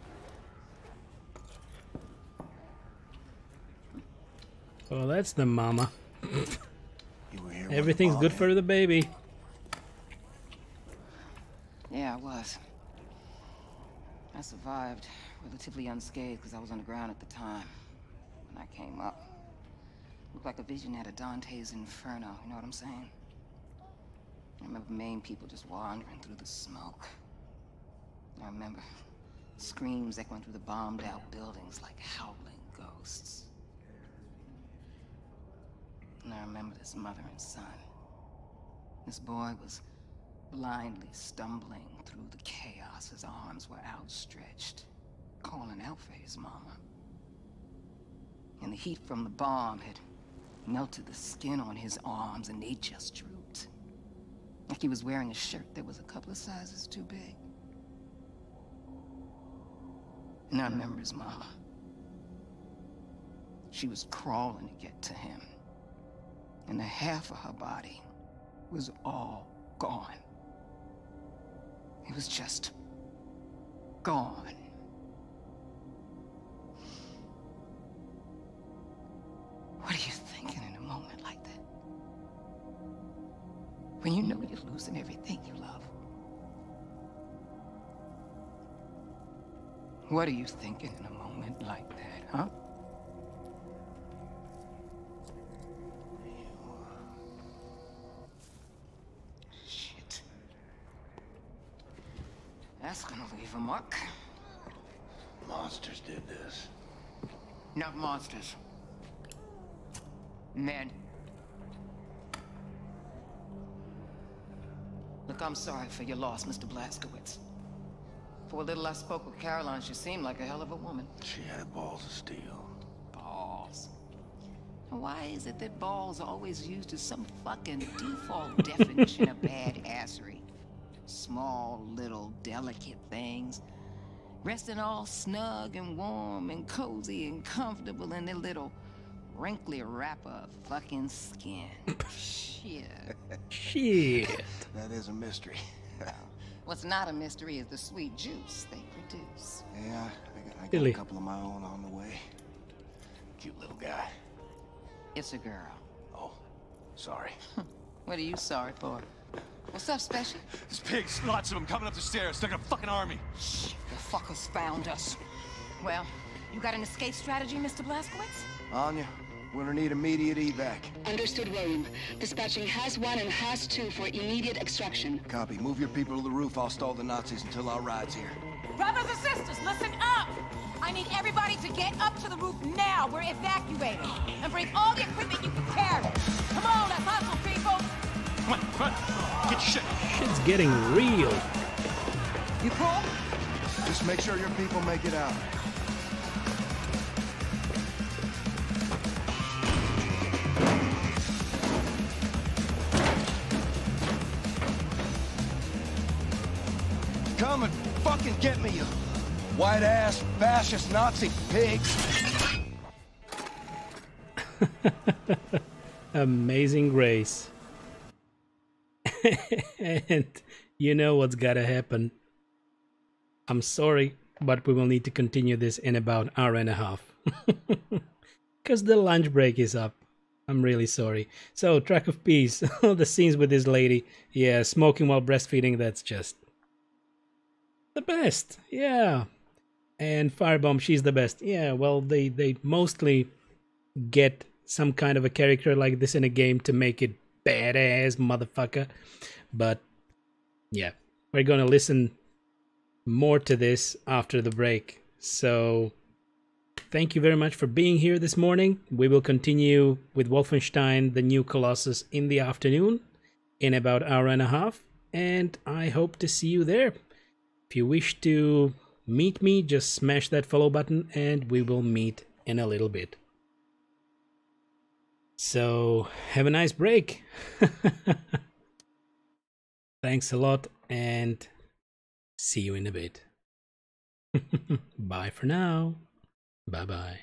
Oh, that's the mama. You were here Everything's good for the baby. Yeah, I was. I survived relatively unscathed because I was underground at the time. When I came up, looked like a vision out of Dante's Inferno, you know what I'm saying? I remember Maine people just wandering through the smoke. I remember screams echoing through the bombed out buildings like howling ghosts. And I remember this mother and son. This boy was blindly stumbling through the chaos. His arms were outstretched, calling out for his mama. And the heat from the bomb had melted the skin on his arms, and they just drooped. Like he was wearing a shirt that was a couple of sizes too big. And I remember his mama. She was crawling to get to him. And the half of her body was all gone. It was just gone. know you're losing everything you love. What are you thinking in a moment like that, huh? Shit. That's gonna leave a mark. Monsters did this. Not monsters. Men. Look, I'm sorry for your loss, Mr. Blazkowicz. For a little I spoke with Caroline, she seemed like a hell of a woman. She had balls of steel. Balls. Why is it that balls are always used as some fucking default definition of badassery? Small, little, delicate things. Resting all snug and warm and cozy and comfortable in their little wrinkly wrapper of fucking skin. Shit. Shit. That is a mystery. What's not a mystery is the sweet juice they produce. Yeah, I got Billy. a couple of my own on the way. Cute little guy. It's a girl. Oh, sorry. What are you sorry for? What's up, Special? There's pigs, lots of them coming up the stairs. They're like a fucking army. Shh, the fuckers found us. Well, you got an escape strategy, Mr. Blazkowicz? Anya, we're gonna need immediate evac. Understood, William. Dispatching Has 1 and Has 2 for immediate extraction. Copy. Move your people to the roof. I'll stall the Nazis until our ride's here. Brothers and sisters, listen up! I need everybody to get up to the roof now. We're evacuating. And bring all the equipment you can carry. Come on, let's hustle, people! Come on. Get your shit. Shit's getting real. You cool? Just make sure your people make it out. Come and fucking get me, you white-ass, fascist Nazi pigs! Amazing Grace. And you know what's gotta happen. I'm sorry, but we will need to continue this in about an hour and a half. Because the lunch break is up. I'm really sorry. So, Track of Peace. The scenes with this lady. Yeah, smoking while breastfeeding, that's just the best. Yeah. And Firebomb, she's the best. Yeah, well, they mostly get some kind of a character like this in a game to make it badass, motherfucker. But yeah, we're gonna listen more to this after the break. So thank you very much for being here this morning. We will continue with Wolfenstein, the new Colossus, in the afternoon in about an hour and a half, and I hope to see you there. If you wish to meet me, just smash that follow button and we will meet in a little bit. So have a nice break. Thanks a lot and see you in a bit. Bye for now. Bye bye.